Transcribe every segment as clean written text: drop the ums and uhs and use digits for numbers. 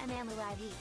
MMLIV.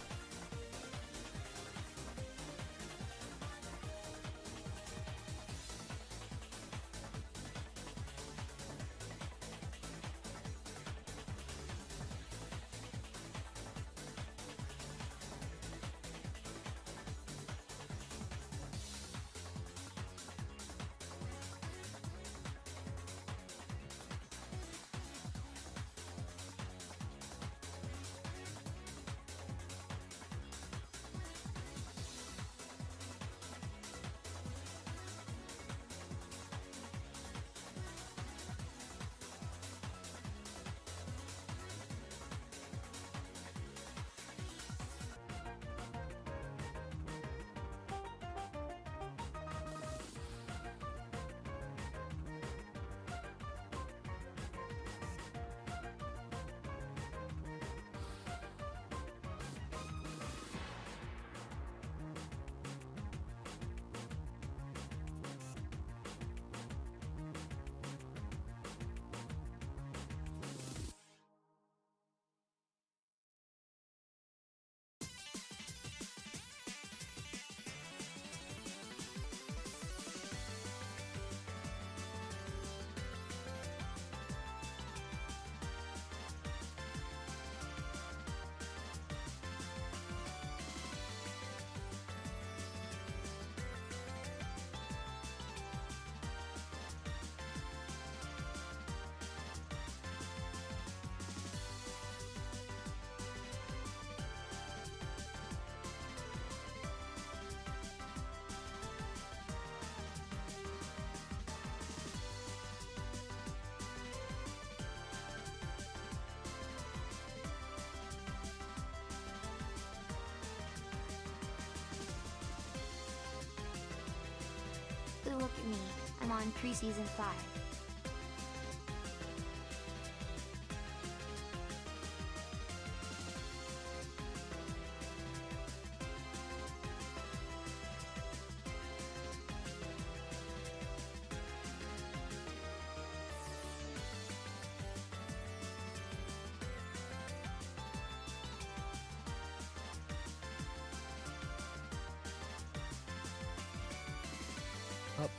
Ooh, look at me, I'm on pre-season 5.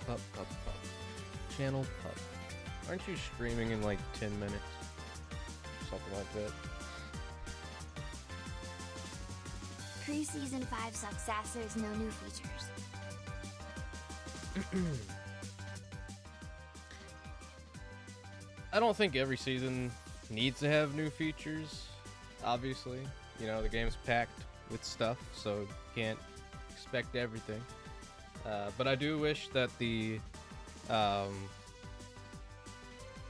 Pup. Channel pup. Aren't you streaming in like 10 minutes? Something like that. Pre-season 5 sucks ass, there's no new features. I don't think every season needs to have new features, obviously. You know, the game's packed with stuff, so you can't expect everything. But I do wish that the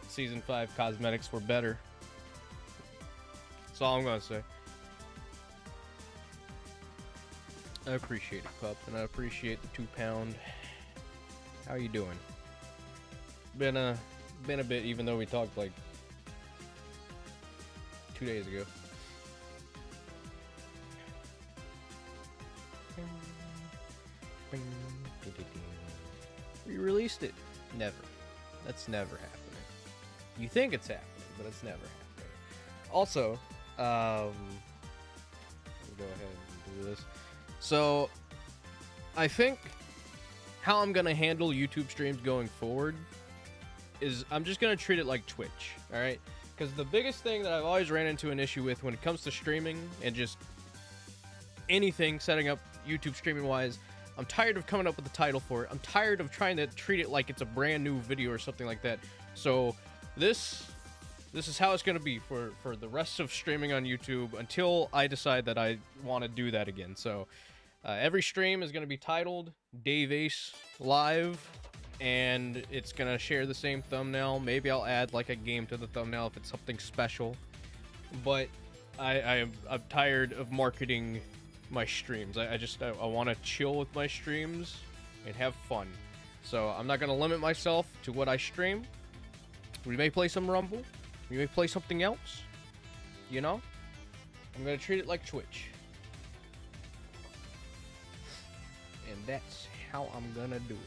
Season 5 cosmetics were better. That's all I'm going to say. I appreciate it, Pup, and I appreciate the £2. How you doing? Been a bit, even though we talked like 2 days ago. We released it. Never. That's never happening. You think it's happening, but it's never happening. Also, let me go ahead and do this. So, I think how I'm going to handle YouTube streams going forward is I'm just going to treat it like Twitch, alright? Because the biggest thing that I've always ran into an issue with when it comes to streaming and just anything setting up YouTube streaming wise, I'm tired of coming up with a title for it. I'm tired of trying to treat it like it's a brand new video or something like that. So this is how it's going to be for the rest of streaming on YouTube until I decide that I want to do that again. So every stream is going to be titled DaveAce Live, and it's going to share the same thumbnail. Maybe I'll add like a game to the thumbnail if it's something special. But I'm tired of marketing my streams. I want to chill with my streams and have fun. So I'm not going to limit myself to what I stream. We may play some Rumble. We may play something else. You know? I'm going to treat it like Twitch. And that's how I'm going to do it.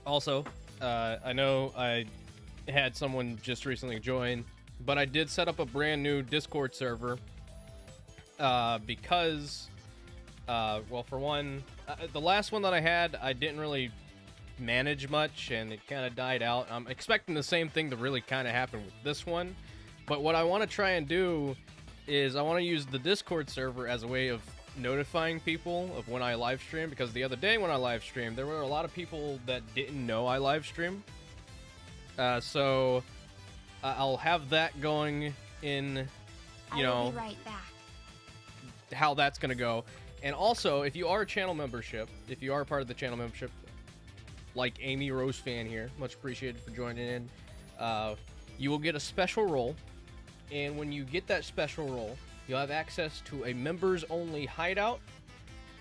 Also, I know I had someone just recently join, but I did set up a brand new Discord server because, well, for one, the last one that I had, I didn't really manage much, and it kind of died out. I'm expecting the same thing to really kind of happen with this one, but what I want to try and do is I want to use the Discord server as a way of notifying people of when I live stream, because the other day when I live streamed, there were a lot of people that didn't know I live stream. So I'll have that going in, you know, I'll be right back. How that's gonna go. And also, if you are a channel membership, if you are part of the channel membership, like Amy Rose fan here, much appreciated for joining in, you will get a special role, and when you get that special role, you'll have access to a members only hideout,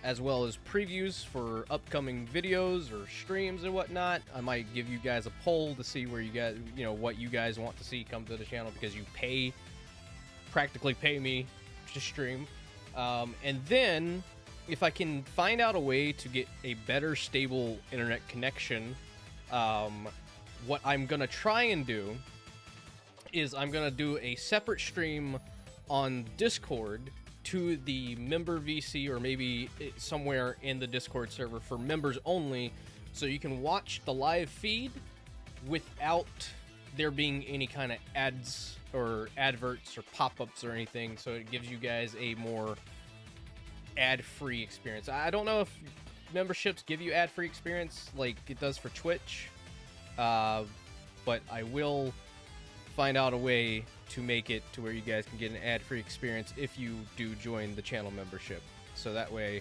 as well as previews for upcoming videos or streams and whatnot. I might give you guys a poll to see where you guys, you know, what you guys want to see come to the channel, because you practically pay me to stream. And then, if I can find out a way to get a better stable internet connection, what I'm gonna try and do is I'm gonna do a separate stream on Discord to the member VC, or maybe somewhere in the Discord server for members only, so you can watch the live feed without there being any kind of ads or adverts or pop-ups or anything, so it gives you guys a more ad-free experience. I don't know if memberships give you ad-free experience like it does for Twitch, but I will find out a way to make it to where you guys can get an ad-free experience if you do join the channel membership, so that way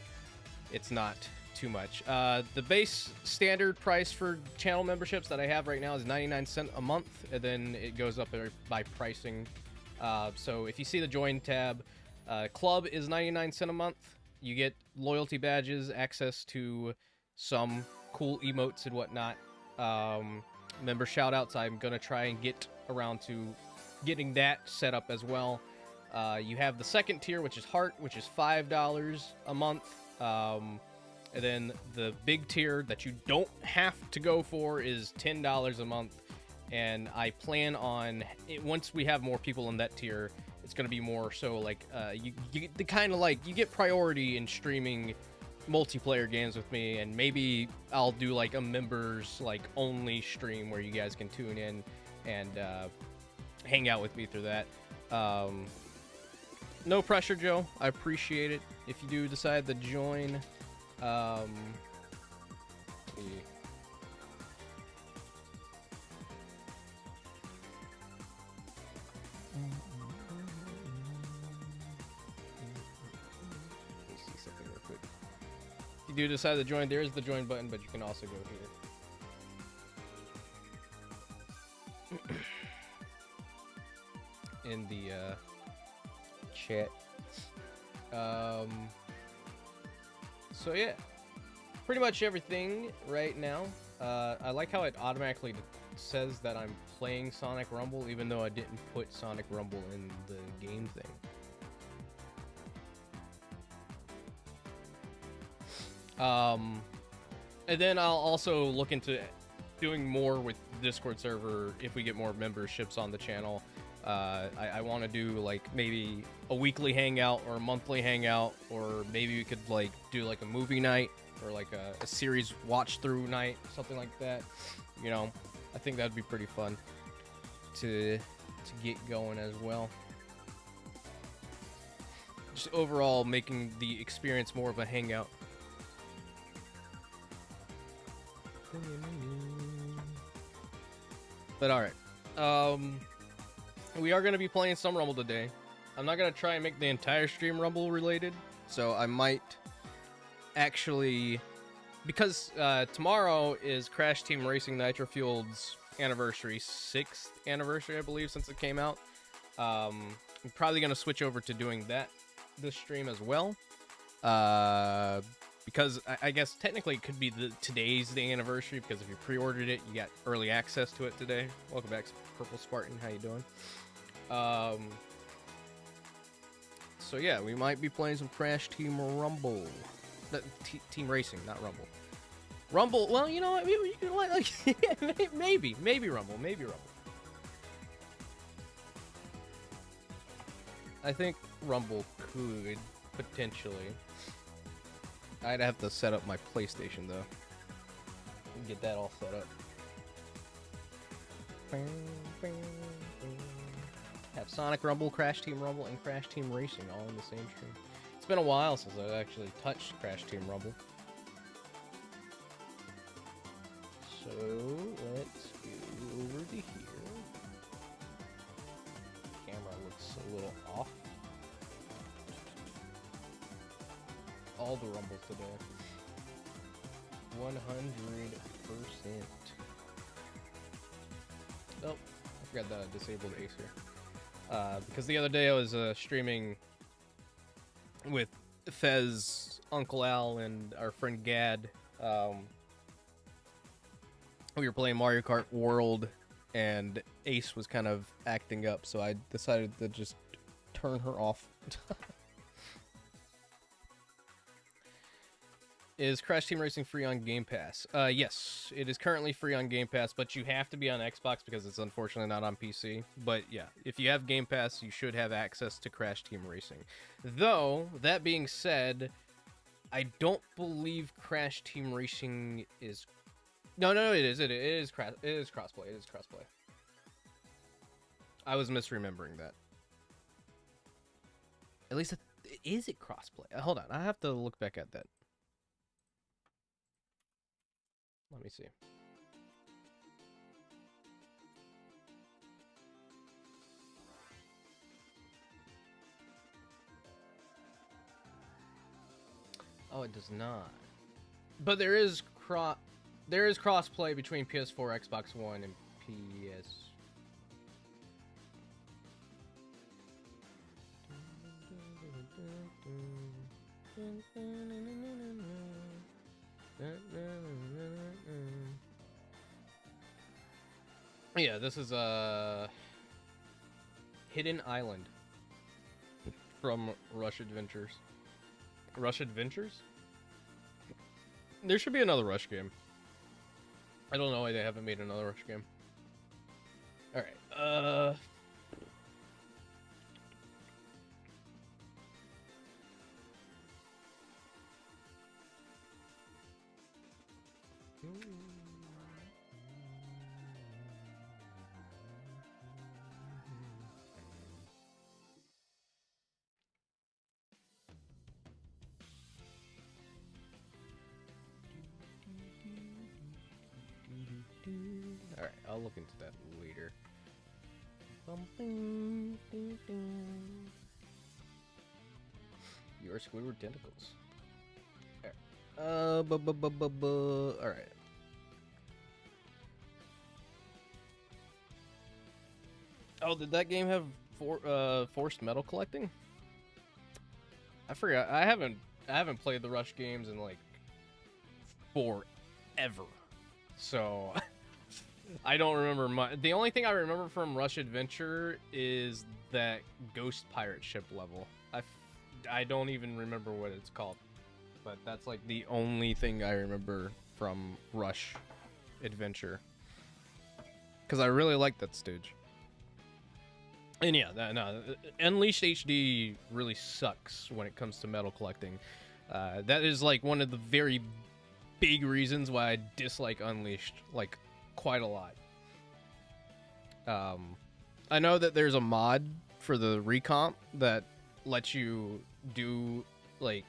it's not too much. The base standard price for channel memberships that I have right now is 99 cents a month, and then it goes up by pricing. So if you see the join tab, club is 99 cents a month. You get loyalty badges, access to some cool emotes and whatnot. Member shoutouts, I'm gonna try and get around to getting that set up as well. You have the second tier, which is Heart, which is $5 a month. And then the big tier that you don't have to go for is $10 a month. And I plan on, once we have more people in that tier, it's going to be more so like, you get the kind of like, you get priority in streaming multiplayer games with me, and maybe I'll do like a members like only stream where you guys can tune in and hang out with me through that. No pressure, Joe. I appreciate it if you do decide to join. Let's see. Let's see something real quick. If you do decide to join, there is the join button, but you can also go here. In the chat. So yeah, pretty much everything right now. I like how it automatically says that I'm playing Sonic Rumble, even though I didn't put Sonic Rumble in the game thing. And then I'll also look into doing more with Discord server if we get more memberships on the channel. I want to do like maybe a weekly hangout or a monthly hangout, or maybe we could like do like a movie night or like a series watch through night, something like that. You know, I think that'd be pretty fun to get going as well. Just overall making the experience more of a hangout. But alright, we are going to be playing some Rumble today. I'm not going to try and make the entire stream Rumble related, so I might actually, because tomorrow is Crash Team Racing Nitro Fueled's anniversary, 6th anniversary, I believe, since it came out. I'm probably going to switch over to doing that this stream as well, because I guess technically it could be today's the anniversary, because if you pre-ordered it, you got early access to it today. Welcome back, Purple Spartan. How you doing? So yeah, we might be playing some Crash Team Rumble. Team Racing, not Rumble. Rumble, well, you know what? Maybe Rumble. I think Rumble could potentially. I'd have to set up my PlayStation though. Get that all set up. Have Sonic Rumble, Crash Team Rumble, and Crash Team Racing all in the same stream. It's been a while since I've actually touched Crash Team Rumble. So let's go over to here. Camera looks a little off. All the Rumbles today. 100%. Oh, I forgot that I disabled Ace here. Because the other day I was streaming with Fez, Uncle Al, and our friend Gad. We were playing Mario Kart World, and Ace was kind of acting up, so I decided to just turn her off. Is Crash Team Racing free on Game Pass? Yes, it is currently free on Game Pass, but you have to be on Xbox because it's unfortunately not on PC. But yeah, if you have Game Pass, you should have access to Crash Team Racing. Though, that being said, I don't believe Crash Team Racing is... No, it is crossplay. It is crossplay. I was misremembering that. At least, is it crossplay? Hold on, I have to look back at that. Let me see. Oh, it does not. But there is crossplay between PS4, Xbox One, and PS. Yeah, this is Hidden Island from Rush Adventures. Rush Adventures? There should be another Rush game. I don't know why they haven't made another Rush game. Alright, Alright, I'll look into that later. Your Squidward tentacles. Alright. Oh, did that game have forced metal collecting? I forgot. I haven't played the Rush games in like forever. So I don't remember much. The only thing I remember from Rush Adventure is that ghost pirate ship level. I don't even remember what it's called, but that's like the only thing I remember from Rush Adventure, because I really like that stage. And yeah, no, Unleashed HD really sucks when it comes to metal collecting. That is like one of the very big reasons why I dislike Unleashed, like, quite a lot. I know that there's a mod for the recomp that lets you do, like,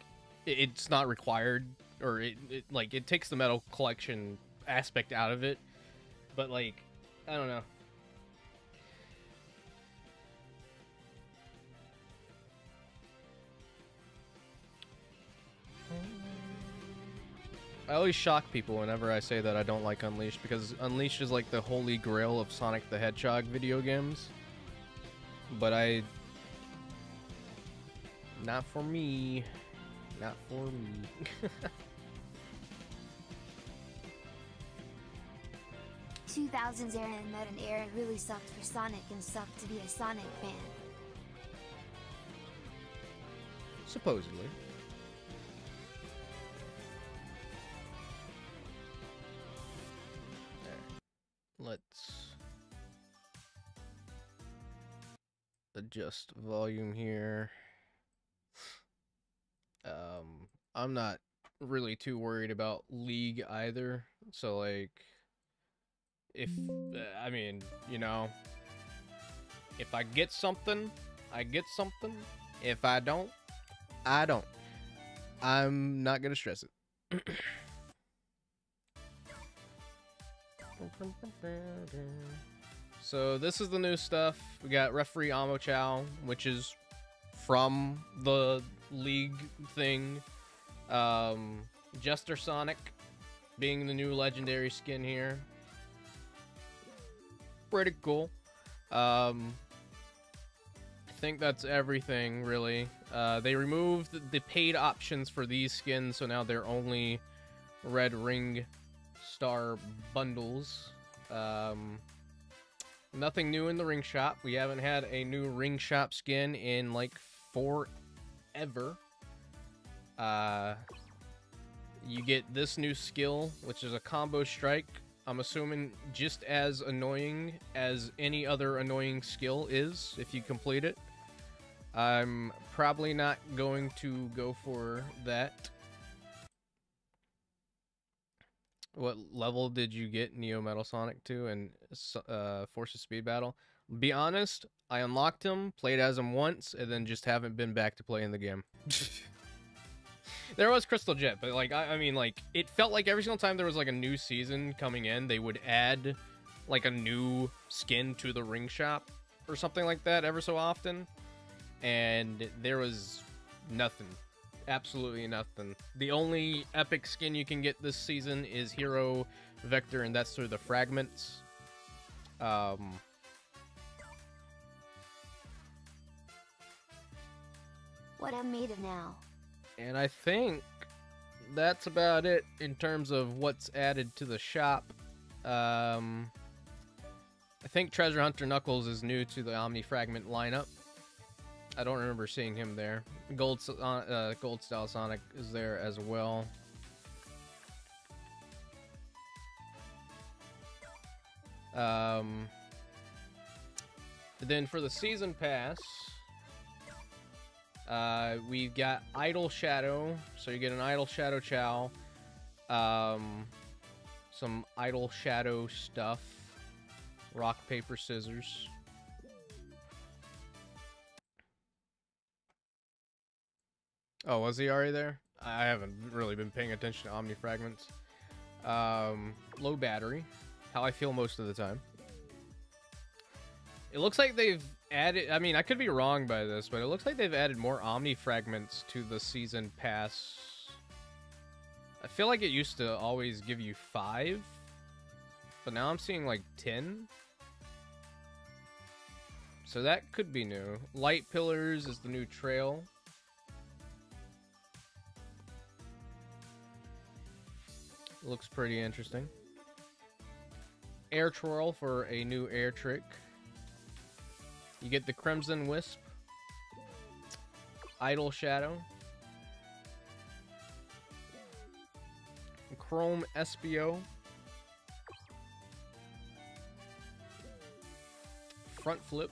it's not required, or it takes the metal collection aspect out of it, but, like, I don't know. I always shock people whenever I say that I don't like Unleashed, because Unleashed is like the holy grail of Sonic the Hedgehog video games. But not for me. Not for me. 2000s era and modern era really sucked for Sonic and sucked to be a Sonic fan. Supposedly. Let's adjust volume here. I'm not really too worried about League either. So like, if I mean, you know, if I get something, I get something. If I don't, I don't. I'm not gonna stress it. So this is the new stuff. We got referee Amo Chow, which is from the League thing. Jester Sonic being the new legendary skin here. Pretty cool. I think that's everything, really. They removed the paid options for these skins, so now they're only red ring star bundles. Nothing new in the ring shop. We haven't had a new ring shop skin in like forever. You get this new skill, which is a combo strike. I'm assuming just as annoying as any other annoying skill is if you complete it. I'm probably not going to go for that. What level did you get Neo Metal Sonic to in Forces Speed Battle? Be honest, I unlocked him, played as him once, and then just haven't been back to playing the game. There was Crystal Jet, but like I mean, like it felt like every single time there was like a new season coming in, they would add like a new skin to the ring shop or something like that ever so often, and there was nothing. Absolutely nothing. The only epic skin you can get this season is Hero Vector, and that's through the fragments. What I'm made of now. And I think that's about it in terms of what's added to the shop. I think Treasure Hunter Knuckles is new to the Omni Fragment lineup. I don't remember seeing him there. Gold Style Sonic is there as well. Then for the season pass, we've got Idle Shadow. So you get an Idle Shadow Chow. Some Idle Shadow stuff. Rock, paper, scissors. Oh, was he already there? I haven't really been paying attention to Omni Fragments. Low battery. How I feel most of the time. It looks like they've added... I mean, I could be wrong by this, but it looks like they've added more Omni Fragments to the Season Pass. I feel like it used to always give you 5. But now I'm seeing like 10. So that could be new. Light Pillars is the new trail. Looks pretty interesting. Air Twirl for a new air trick. You get the Crimson Wisp. Idle Shadow. Chrome SBO. Front Flip.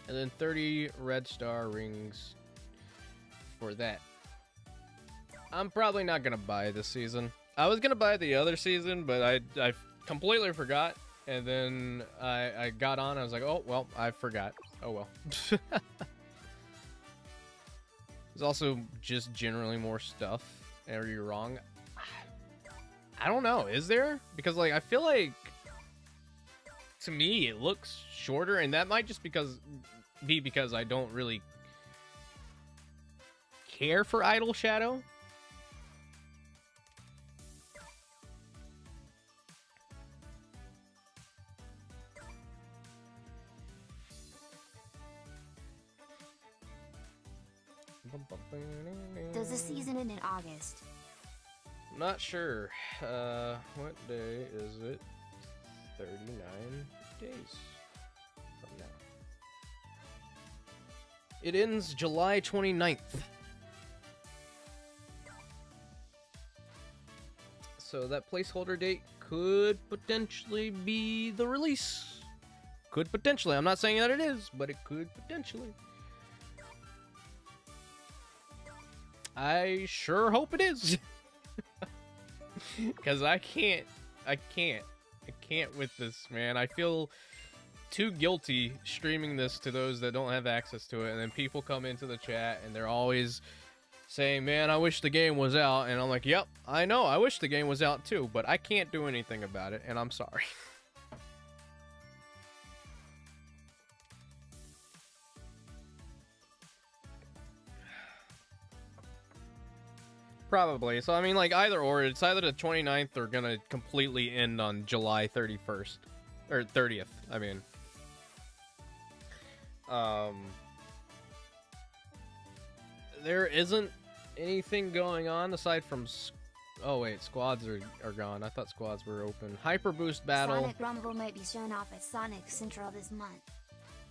And then 30 red star rings for that. I'm probably not going to buy this season. I was going to buy the other season, but I completely forgot. And then I got on. I was like, oh, well, I forgot. Oh, well. There's also just generally more stuff. Are you wrong? I don't know. Is there? Because, like, I feel like, to me, it looks shorter. And that might just be because I don't really care for Idle Shadow. Does the season end in August? I'm not sure. What day is it? 39 days from now. It ends July 29th. So that placeholder date could potentially be the release. Could potentially. I'm not saying that it is, but it could potentially. I sure hope it is. Because I can't with this, man. I feel too guilty streaming this to those that don't have access to it, and then people come into the chat and they're always saying, man, I wish the game was out, and I'm like, yep, I know, I wish the game was out too, but I can't do anything about it, and I'm sorry. Probably. So, I mean, like, either or. It's either the 29th or gonna completely end on July 31st. Or 30th, I mean. There isn't anything going on aside from... Oh, wait. Squads are gone. I thought squads were open. Hyper Boost Battle. Sonic Rumble might be shown off at Sonic Central this month.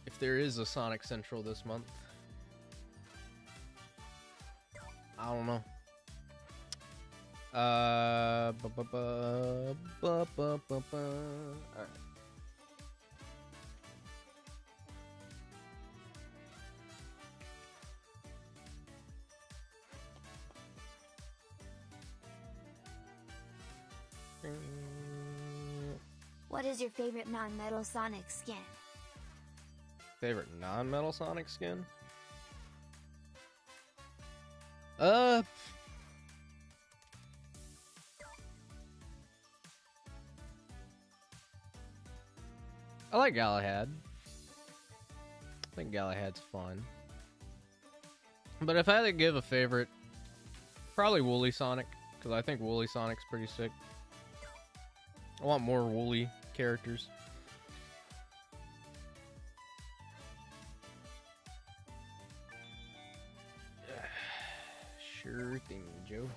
If there is a Sonic Central this month. I don't know. Alright. What is your favorite non-metal Sonic skin? Favorite non-metal Sonic skin? I like Galahad. I think Galahad's fun. But if I had to give a favorite, probably Woolly Sonic, because I think Woolly Sonic's pretty sick. I want more Woolly characters. Sure thing, Joe.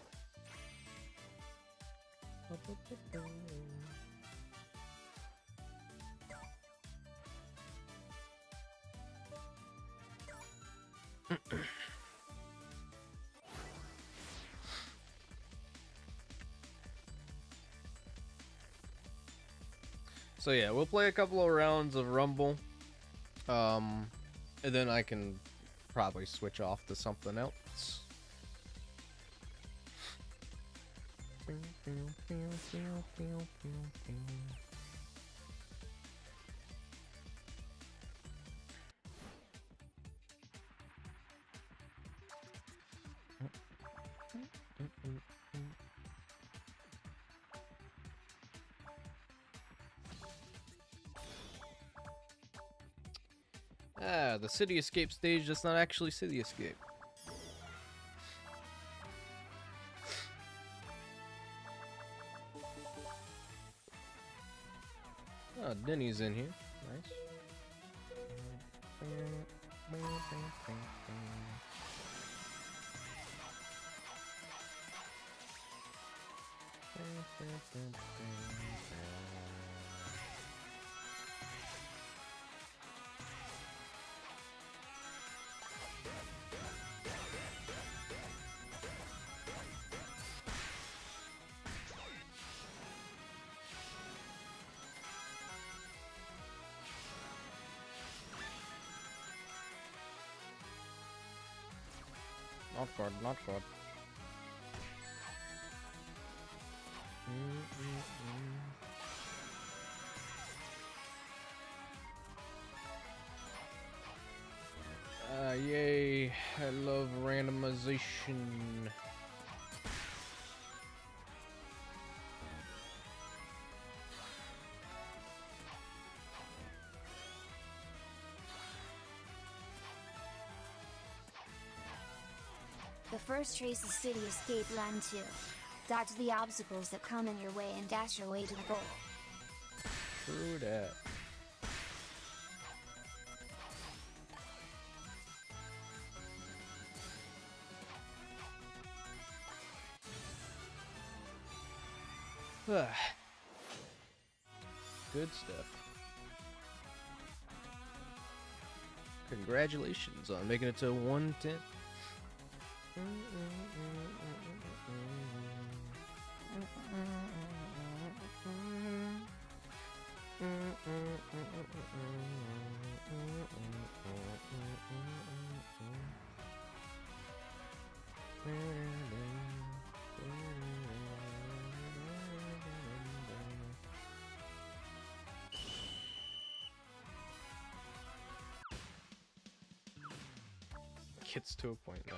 So yeah, we'll play a couple of rounds of Rumble, and then I can probably switch off to something else. Ah, the City Escape stage, that's not actually City Escape. Oh, Denny's in here. Nice. Not good, not good. Yay, I love randomization. The first race is City Escape Run 2. Dodge the obstacles that come in your way and dash your way to the goal. True that. Good stuff. Congratulations on making it to 110. Gets to a point, nice.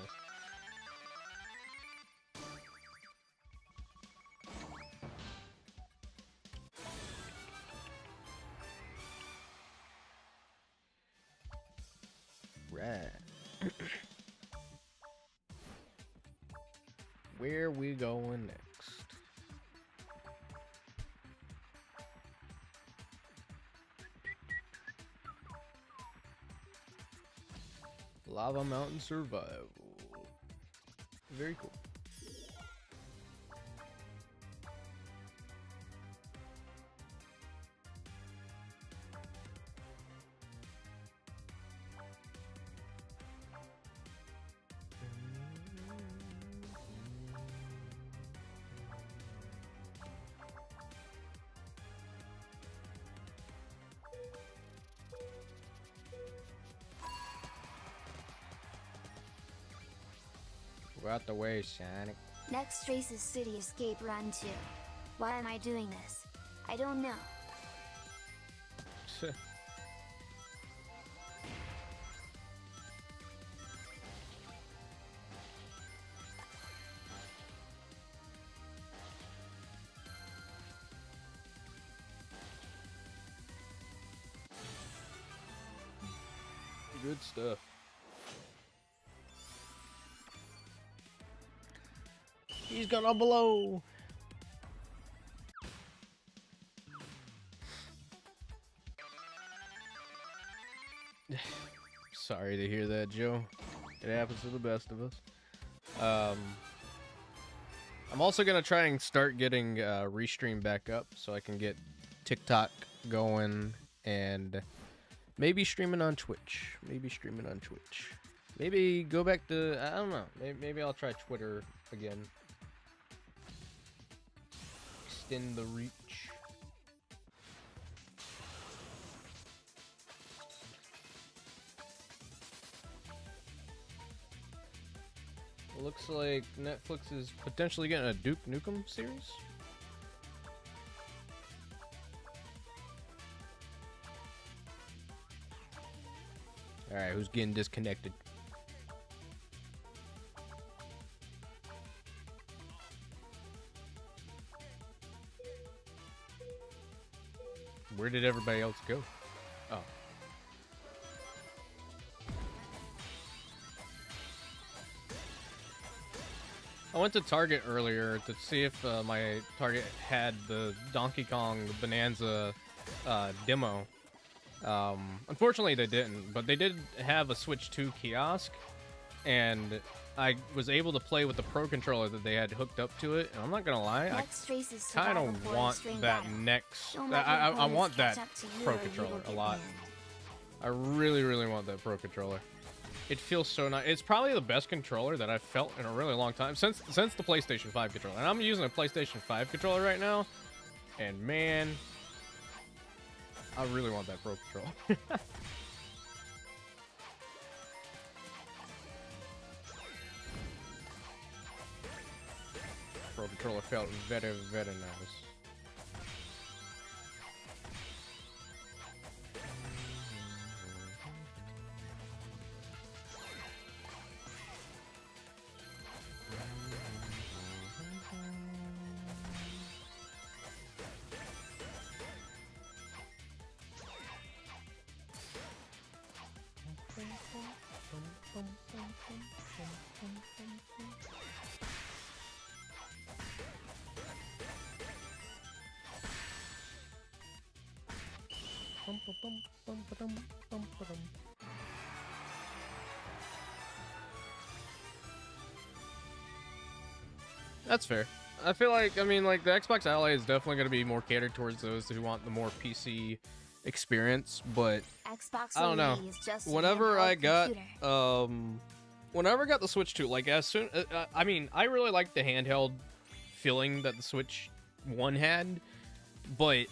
Right. Where we going next? Lava Mountain Survival. Very cool. We're out the way, Sonic. Next race is City Escape Run 2. Why am I doing this? I don't know. Good stuff. He's gonna blow. Sorry to hear that, Joe. It happens to the best of us. I'm also gonna try and start getting Restream back up so I can get TikTok going and maybe streaming on Twitch. Maybe go back to, I don't know. Maybe I'll try Twitter again. Extend the reach. Looks like Netflix is potentially getting a Duke Nukem series. Alright, who's getting disconnected? Where did everybody else go? Oh. I went to Target earlier to see if my Target had the Donkey Kong Bonanza demo. Unfortunately, they didn't, but they did have a Switch 2 kiosk, and I was able to play with the Pro Controller that they had hooked up to it, and I'm not gonna lie, I kind of want that next... I want that Pro Controller a lot. I really, really want that Pro Controller. It feels so nice. It's probably the best controller that I've felt in a really long time, since the PlayStation 5 controller. And I'm using a PlayStation 5 controller right now, and man, I really want that Pro Controller. Pro Controller felt very, very nice. That's fair. I feel like, I mean, like, the Xbox Ally is definitely going to be more catered towards those who want the more PC experience, but Xbox I don't know. Whenever I got the Switch 2, like, as soon, I mean, I really like the handheld feeling that the Switch 1 had, but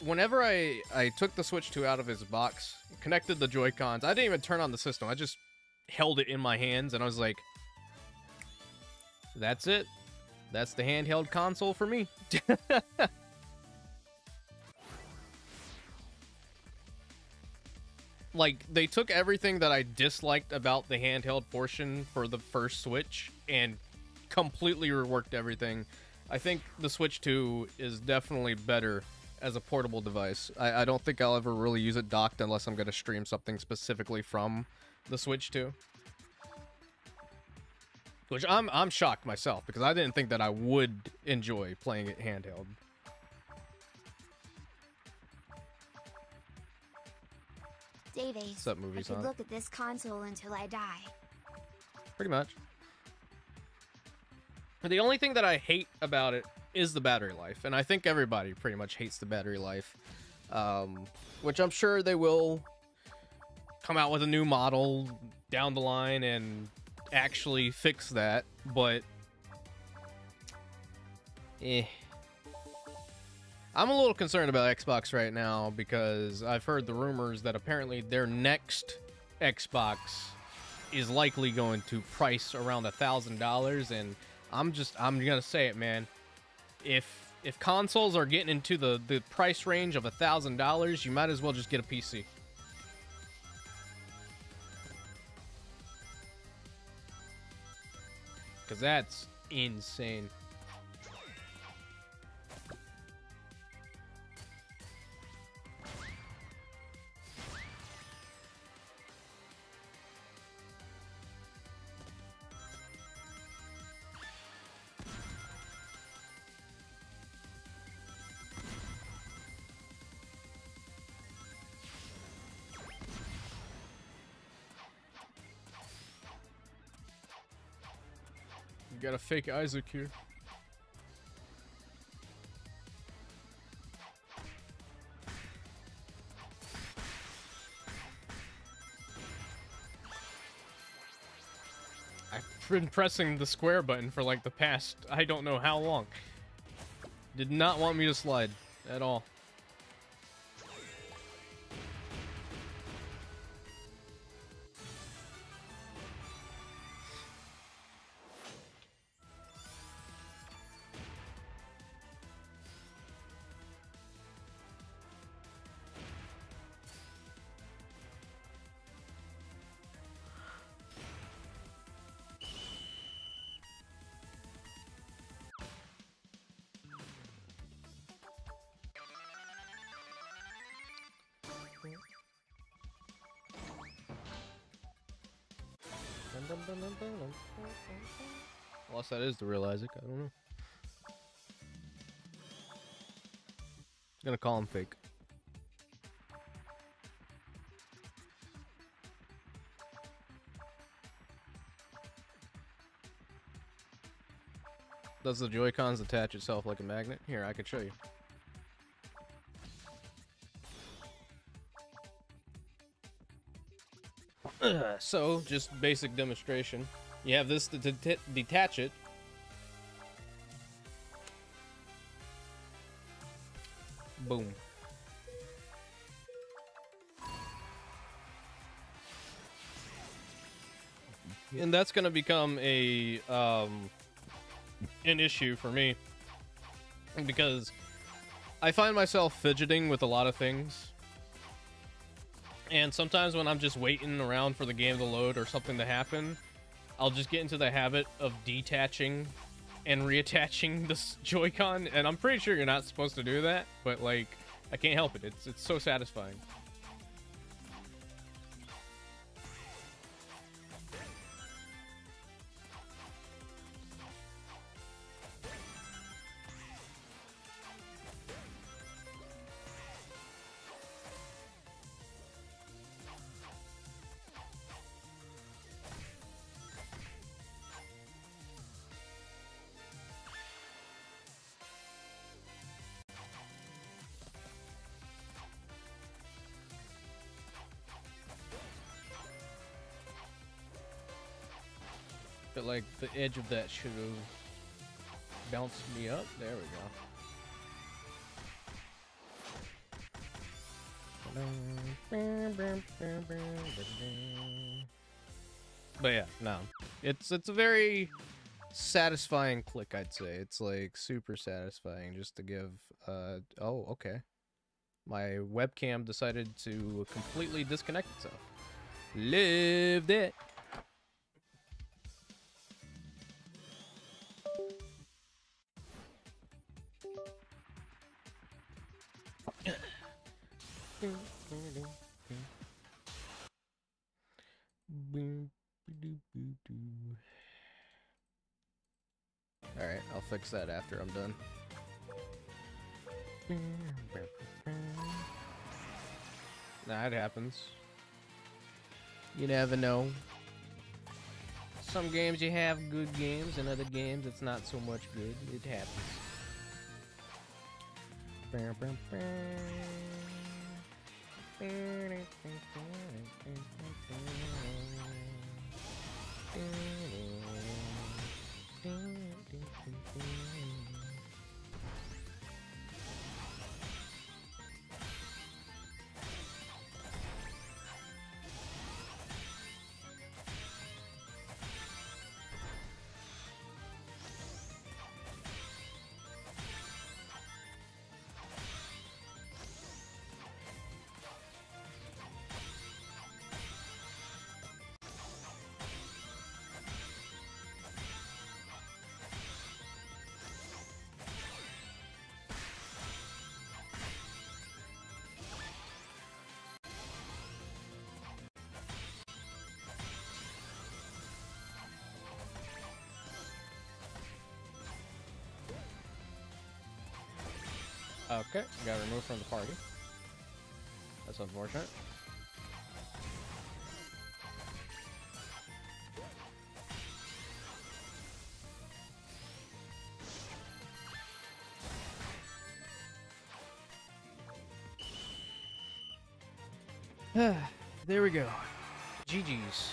whenever I took the Switch 2 out of its box, connected the Joy-Cons, I didn't even turn on the system. I just held it in my hands, and I was like, that's it. That's the handheld console for me. like, they took everything that I disliked about the handheld portion for the first Switch and completely reworked everything. I think the Switch 2 is definitely better as a portable device. I don't think I'll ever really use it docked unless I'm going to stream something specifically from the Switch 2. Which I'm shocked myself, because I didn't think that I would enjoy playing it handheld. DaveAce, What's up, movies I could on? look at this console until I die. Pretty much. The only thing that I hate about it is the battery life, and I think everybody pretty much hates the battery life. Which I'm sure they will come out with a new model down the line and actually fix that, but I'm a little concerned about Xbox right now because I've heard the rumors that apparently their next Xbox is likely going to price around $1,000, and I'm gonna say it, man. If consoles are getting into the price range of $1,000, you might as well just get a PC. Because that's insane. You got a fake Isaac here. I've been pressing the square button for like the past, I don't know how long. Did not want me to slide at all. Unless that is the real Isaac, I don't know. Gonna call him fake. Does the Joy-Cons attach itself like a magnet? Here, I can show you. So, just basic demonstration. You have this to detach it. Boom. And that's going to become a an issue for me, because I find myself fidgeting with a lot of things. And sometimes when I'm just waiting around for the game to load or something to happen, I'll just get into the habit of detaching and reattaching this Joy-Con, and I'm pretty sure you're not supposed to do that, but like, I can't help it. It's so satisfying. But like, the edge of that should have bounced me up. There we go. But yeah, no. It's a very satisfying click, I'd say. It's like super satisfying just to give oh, okay. My webcam decided to completely disconnect itself. Lived it. Alright, I'll fix that after I'm done. Nah, it happens. You never know. Some games you have good games, and other games it's not so much good. It happens. Okay, got removed from the party. That's unfortunate. There we go. GG's.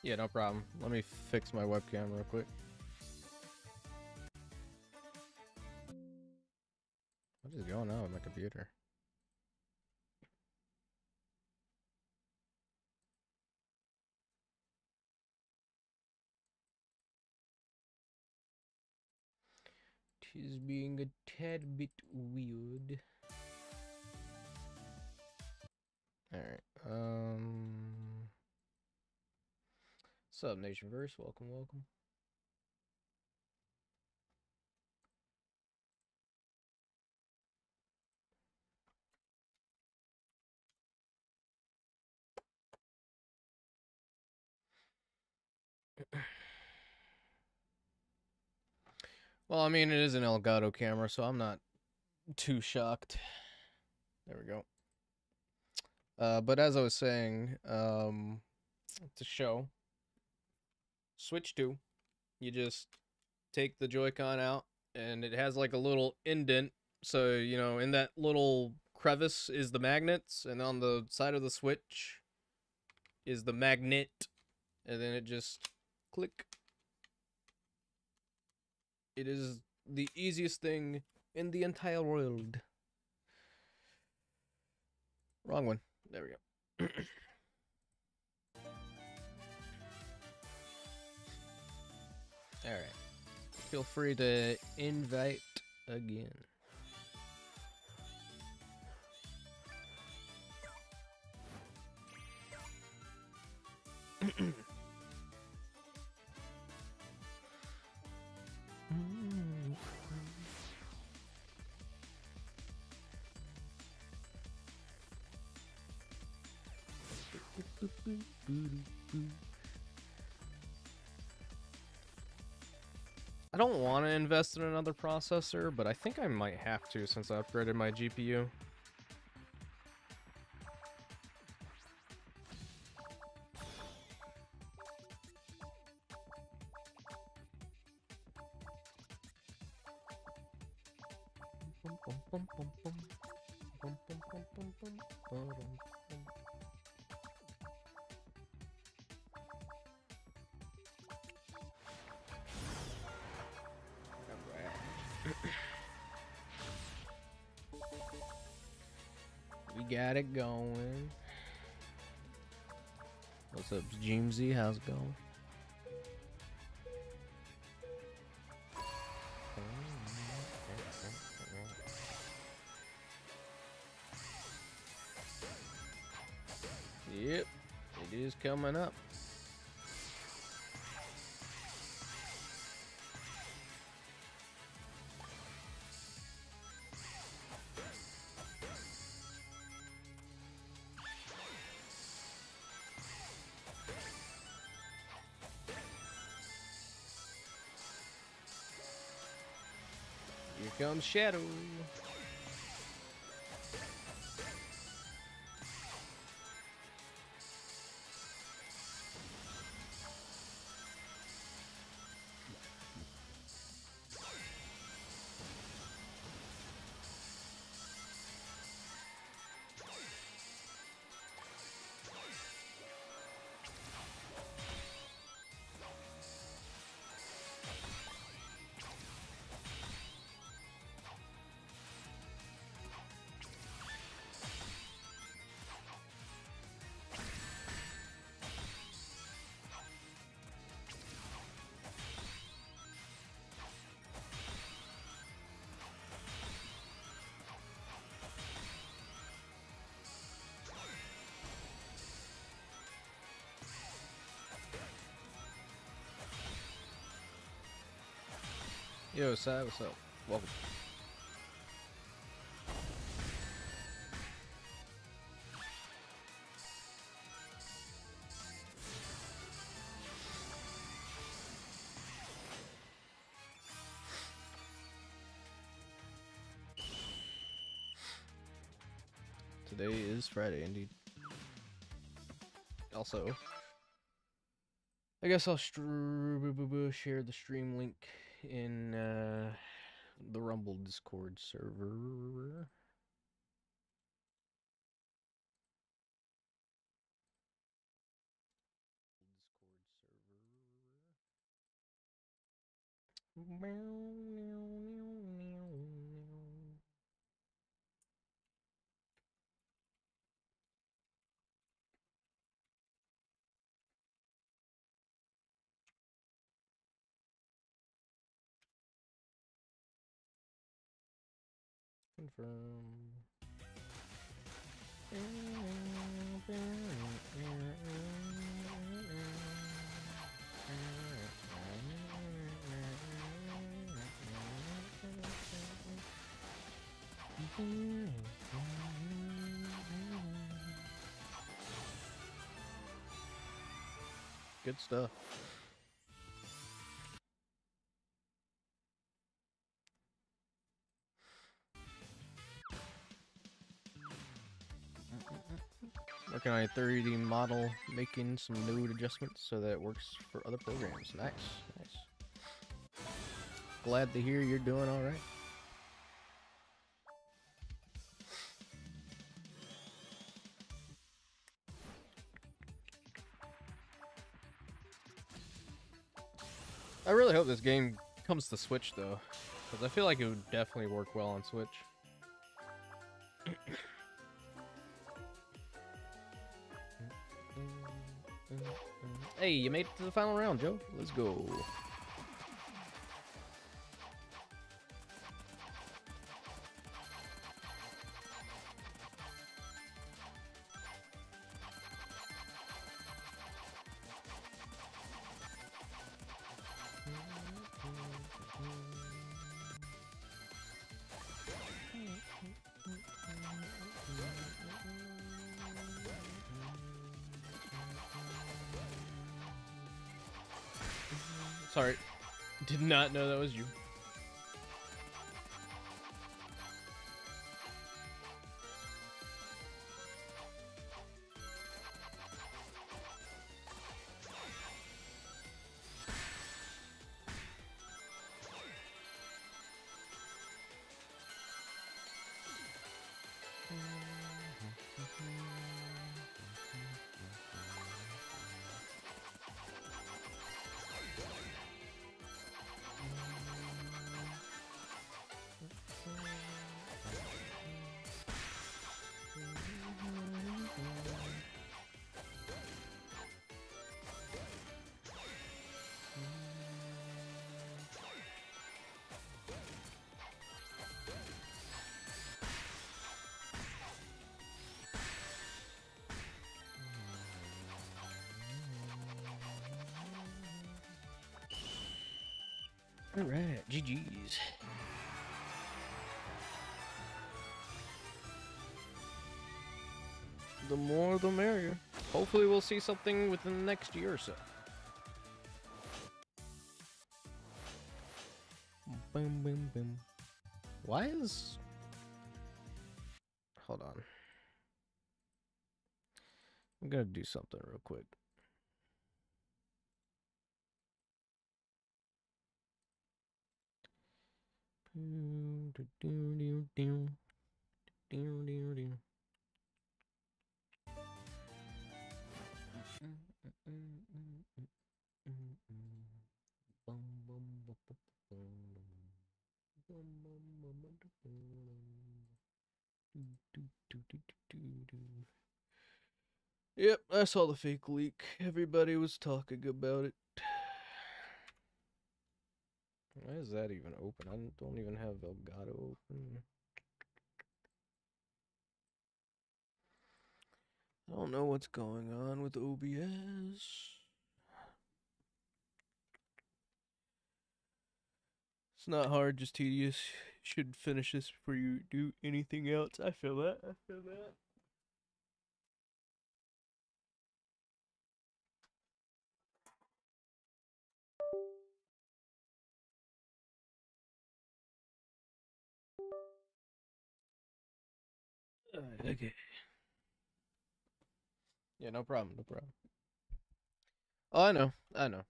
Yeah, no problem. Let me fix my webcam real quick. What is going on with my computer? Tis being a tad bit weird. Alright, what's up, Nationverse? Welcome, welcome. Well, I mean, it is an Elgato camera, so I'm not too shocked. There we go. But as I was saying, to show, Switch 2, you just take the Joy-Con out, and it has like a little indent, so, you know, in that little crevice is the magnets, and on the side of the Switch is the magnet, and then it just click. It is the easiest thing in the entire world. Wrong one. There we go. Alright. Feel free to invite again. I don't want to invest in another processor, but I think I might have to since I upgraded my GPU. We got it going. What's up, Jamesy? How's it going? Yep, it is coming up. Here comes Shadow. Yo, Sai, what's up? Welcome. Today is Friday, indeed. Also, I guess I'll share the stream link in the Rumble Discord server. Confirm. Good stuff. Working on a 3D model, making some node adjustments so that it works for other programs. Nice, nice. Glad to hear you're doing all right. I really hope this game comes to Switch though, because I feel like it would definitely work well on Switch. Hey, you made it to the final round, Joe. Let's go. Sorry, did not know that was you. Alright, GG's. The more the merrier. Hopefully we'll see something within the next year or so. Boom, boom, boom. Why is... Hold on. I'm gonna do something real quick. Yep, I saw the fake leak. Everybody was talking about it. Why is that even open? I don't even have Elgato open. I don't know what's going on with OBS. It's not hard, just tedious. Should finish this before you do anything else. I feel that. I feel that. Okay. Yeah, no problem, no problem. Oh, I know, I know.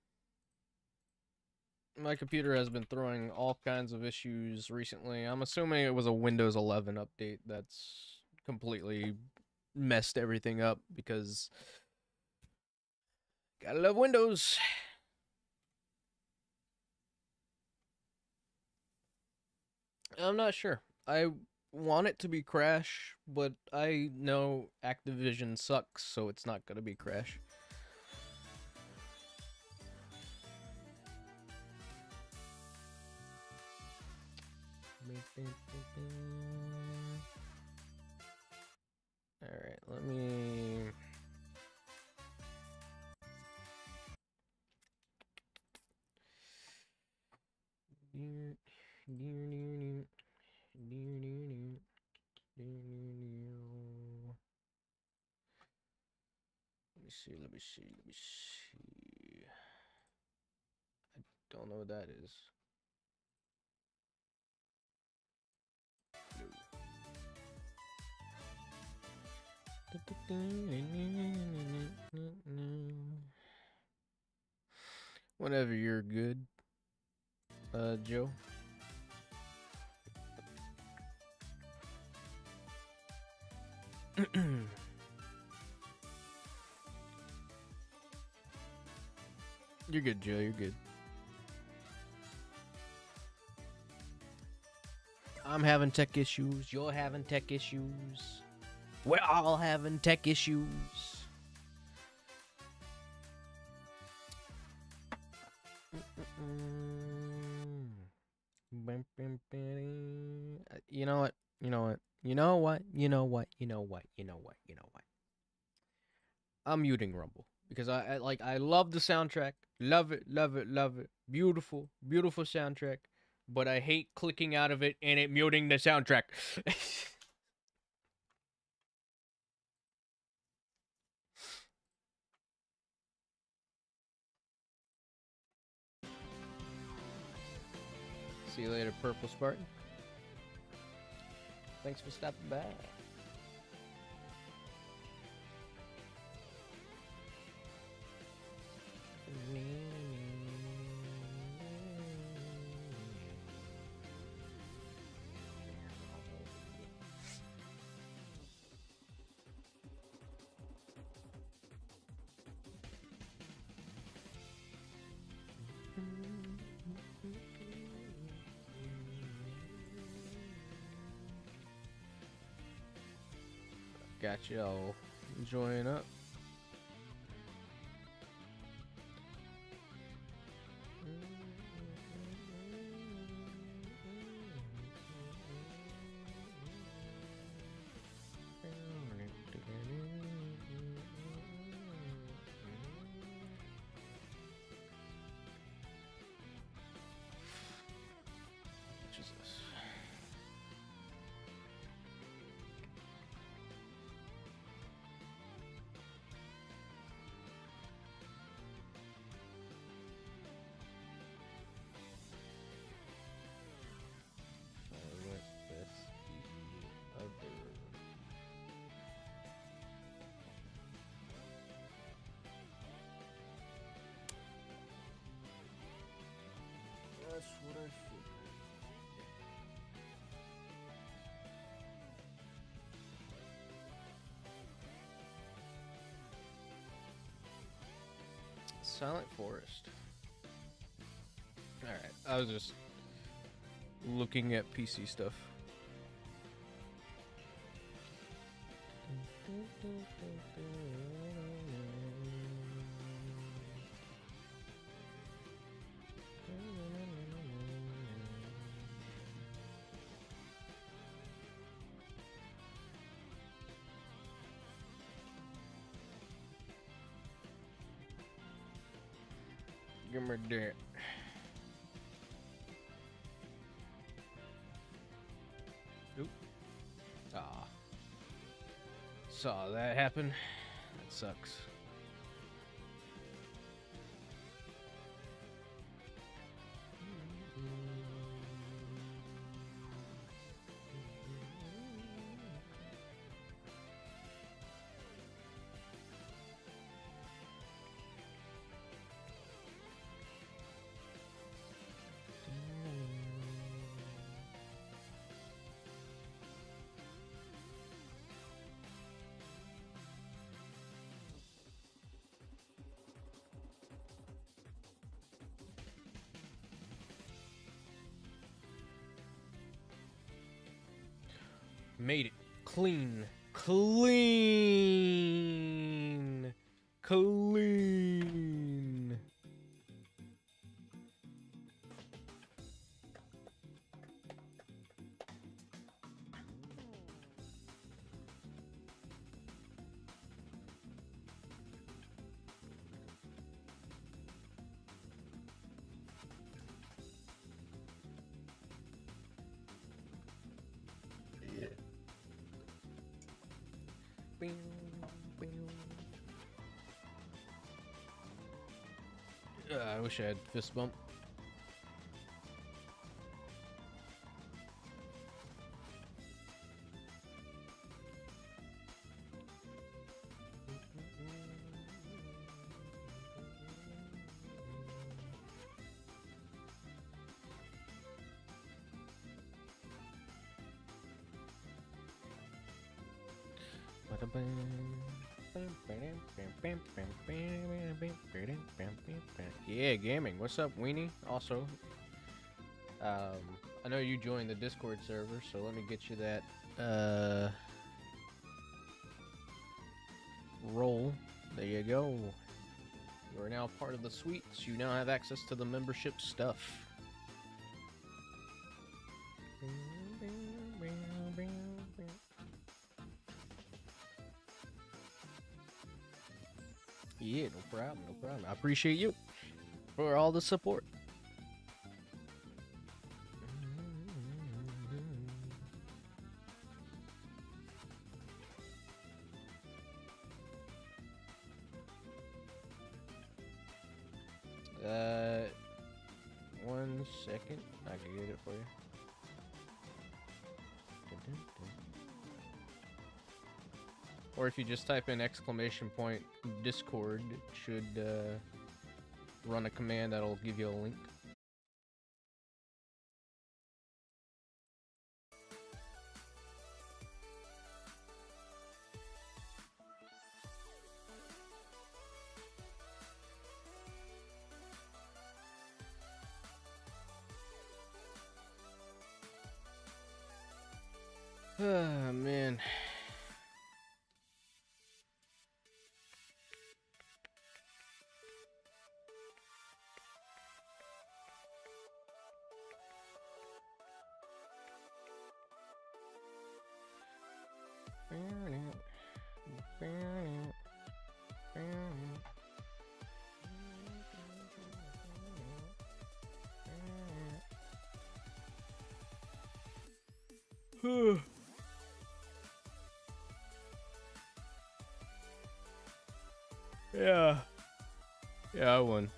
My computer has been throwing all kinds of issues recently. I'm assuming it was a Windows 11 update that's completely messed everything up because gotta love Windows. I'm not sure. I want it to be Crash, but I know Activision sucks, so it's not gonna be Crash. Alright, let me... Let me see. I don't know what that is. Whenever you're good, Joe. You're good, Joe. You're good. I'm having tech issues. You're having tech issues. We're all having tech issues. You know what? You know what? You know what? You know what? You know what? You know what? You know what? I'm muting Rumble because I love the soundtrack. Love it, love it, love it. Beautiful, beautiful soundtrack. But I hate clicking out of it and it muting the soundtrack. See you later, Purple Spartan. Thanks for stopping by. Got y'all enjoying up. Silent Forest. Alright, I was just looking at PC stuff. Give me that. Oop. Ah. Saw that happen. That sucks. Made it clean, clean, clean. I wish I had fist bump. Yeah, gaming. What's up, Weenie? Also, I know you joined the Discord server, so let me get you that roll. There you go. You are now part of the suites. You now have access to the membership stuff. Yeah, no problem, no problem. I appreciate you for all the support. One second. I can get it for you. Or if you just type in !, Discord, it should run a command that'll give you a link. Ah, man. Yeah. Yeah, I won.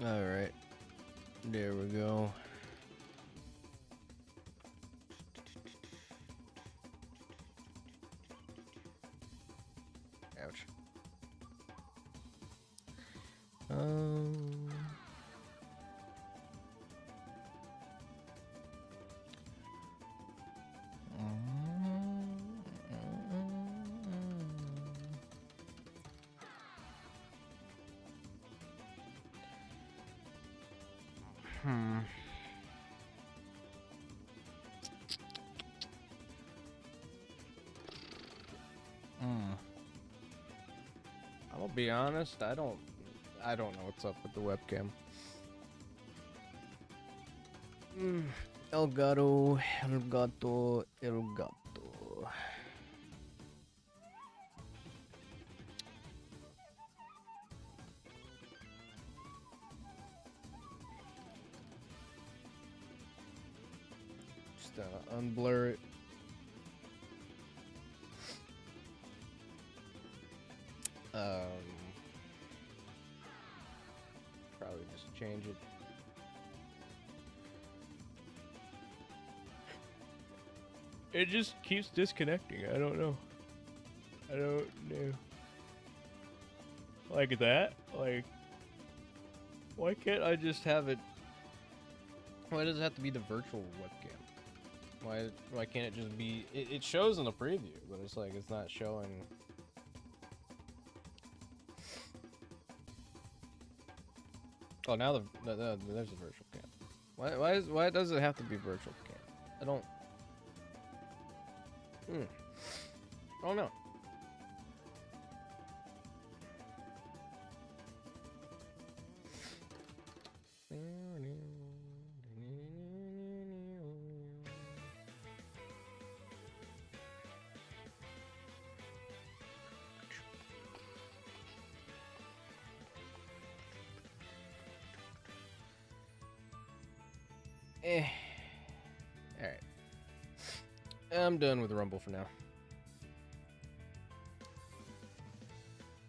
All right, there we go. Ouch. I'll be honest, I don't know what's up with the webcam. El gato, el gato, el gato. Just unblur it. Probably just change it. It just keeps disconnecting. I don't know. I don't know. Like that? Like, why can't I just have it? Why does it have to be the virtual webcam? Why can't it just be? It shows in the preview, but it's like it's not showing. Oh, now there's a virtual cam. Why does it have to be virtual cam? I don't. I don't know. Alright. I'm done with Rumble for now.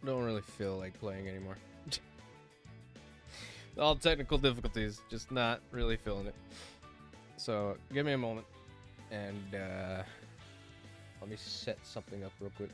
Don't really feel like playing anymore. All technical difficulties, just not really feeling it. So, give me a moment, and let me set something up real quick.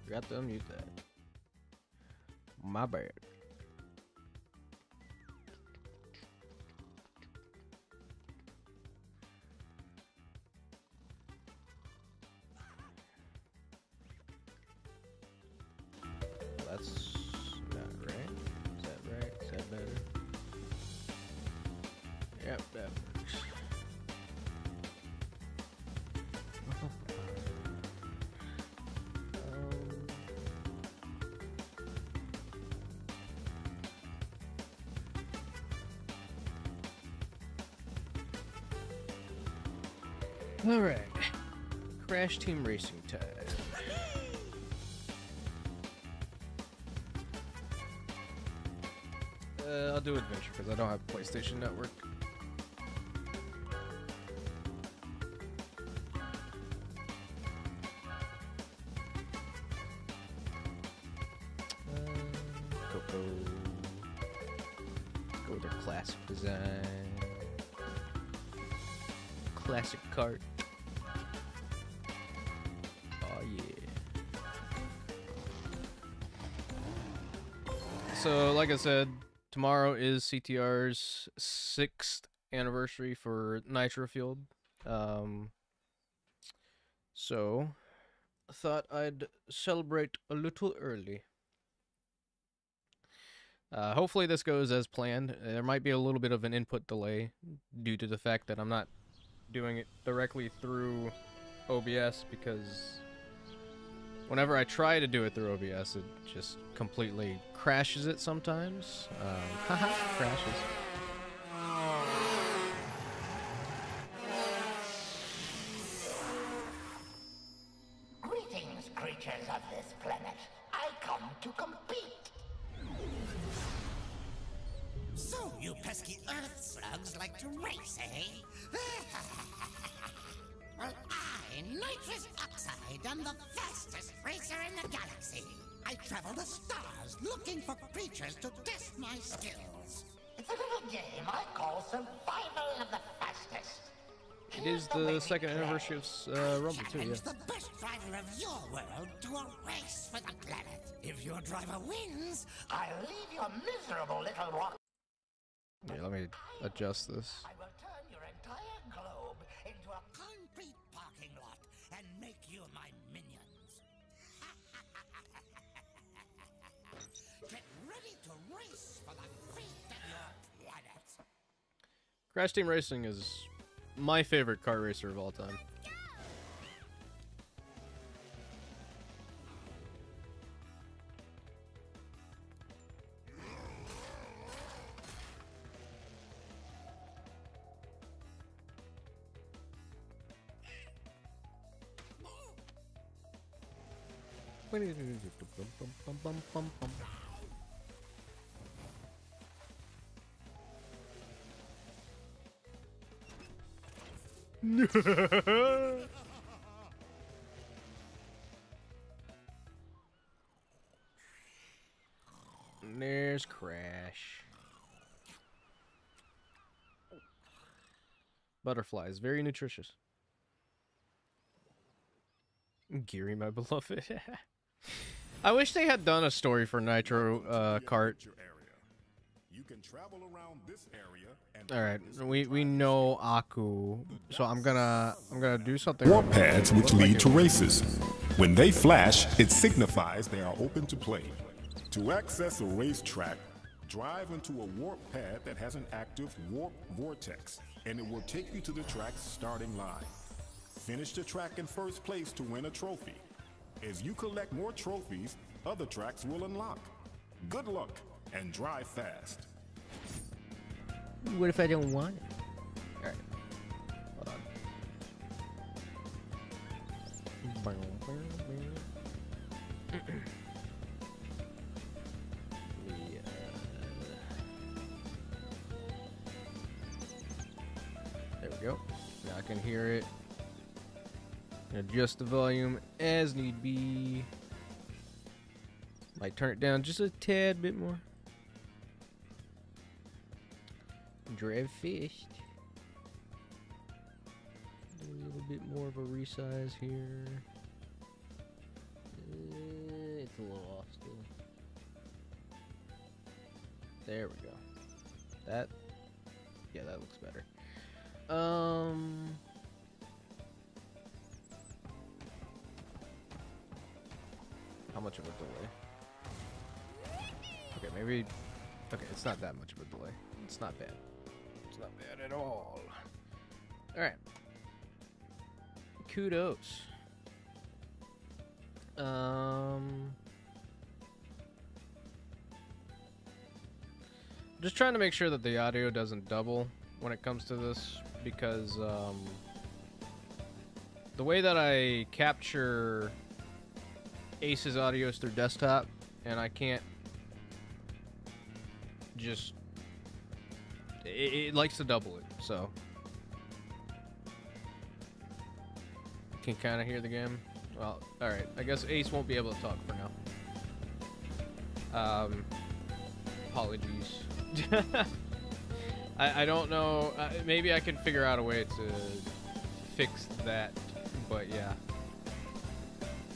Forgot to unmute that. My bad. That's not right. Is that right? Is that better? Yep, that works. All right, Crash Team Racing time. I'll do Adventure because I don't have PlayStation Network. Go with their classic design. Classic cart. Oh yeah. So like I said, tomorrow is CTR's 6th anniversary for Nitro Fueled. So I thought I'd celebrate a little early. Hopefully this goes as planned. There might be a little bit of an input delay due to the fact that I'm not doing it directly through OBS, because whenever I try to do it through OBS, it just completely crashes it sometimes. Crashes. Greetings, creatures of this planet. I come to compete. So, you pesky Earth slugs like to race, eh? Well, I, Nitrous Oxide, am the fastest racer in the galaxy. I travel the stars looking for creatures to test my skills. It's a little game I call Survival of the Fastest. It is the 2nd anniversary of Rumble too, yeah. The best driver of your world to a race for the planet. If your driver wins, I'll leave your miserable little rock. Yeah, let me adjust this. I will turn your entire globe into a concrete parking lot and make you my minions. Get ready to race for the fate of your planet. Crash Team Racing is my favorite kart racer of all time. There's Crash. Butterflies, very nutritious. Geary, my beloved. I wish they had done a story for Nitro Kart. You can travel around this area and All right, we know Aku, so I'm gonna do something. warp pads which lead to races. When they flash, it signifies they are open to play. To access a racetrack, drive into a warp pad that has an active warp vortex, and it will take you to the track's starting line. Finish the track in first place to win a trophy. As you collect more trophies, other tracks will unlock. Good luck and drive fast. What if I don't want it? All right, hold on. There we go. Now I can hear it. Adjust the volume as need be. Might turn it down just a tad bit more. Drive fast. Do a little bit more of a resize here. a little off still. There we go. That, yeah, that looks better. How much of a delay? Okay, maybe. Okay, it's not that much of a delay. It's not bad. It's not bad at all. All right. Kudos. Just trying to make sure that the audio doesn't double when it comes to this, because the way that I capture Ace's audio is through desktop, and I can't just... It likes to double it, so... Can kind of hear the game. Well, alright. I guess Ace won't be able to talk for now. Apologies. I don't know. Maybe I can figure out a way to fix that, but yeah.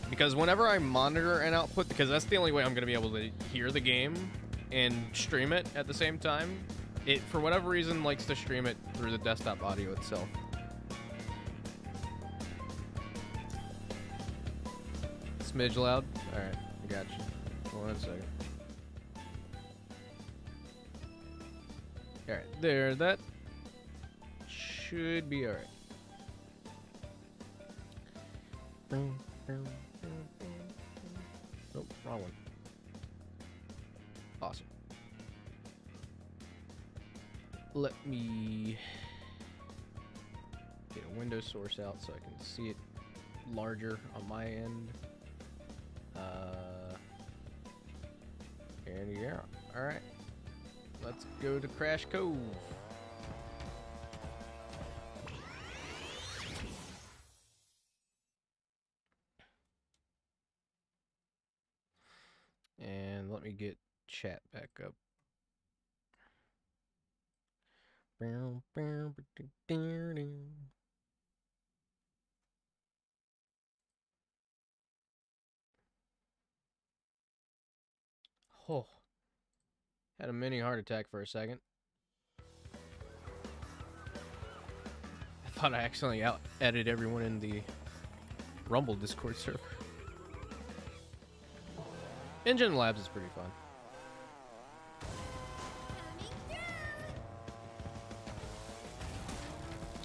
Because whenever I monitor an output, because that's the only way I'm going to be able to hear the game and stream it at the same time, it, for whatever reason, likes to stream it through the desktop audio itself. Smidge loud? Alright, I got you. 1 second. Alright, there, that should be alright. Nope, wrong one. Awesome. Let me get a window source out so I can see it larger on my end. And yeah, alright. Let's go to Crash Cove. And let me get chat back up. Oh, had a mini heart attack for a second. I thought I accidentally out-edited everyone in the Rumble Discord server. Engine Labs is pretty fun.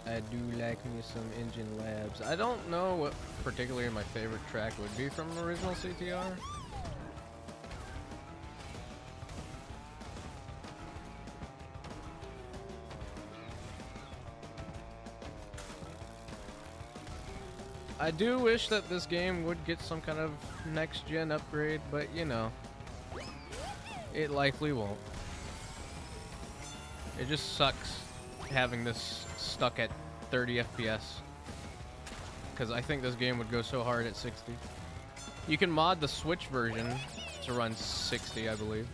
I do like me some Engine Labs. I don't know what particularly my favorite track would be from the original CTR. I do wish that this game would get some kind of next-gen upgrade, but you know, it likely won't. It just sucks having this stuck at 30 FPS, because I think this game would go so hard at 60. You can mod the Switch version to run 60, I believe.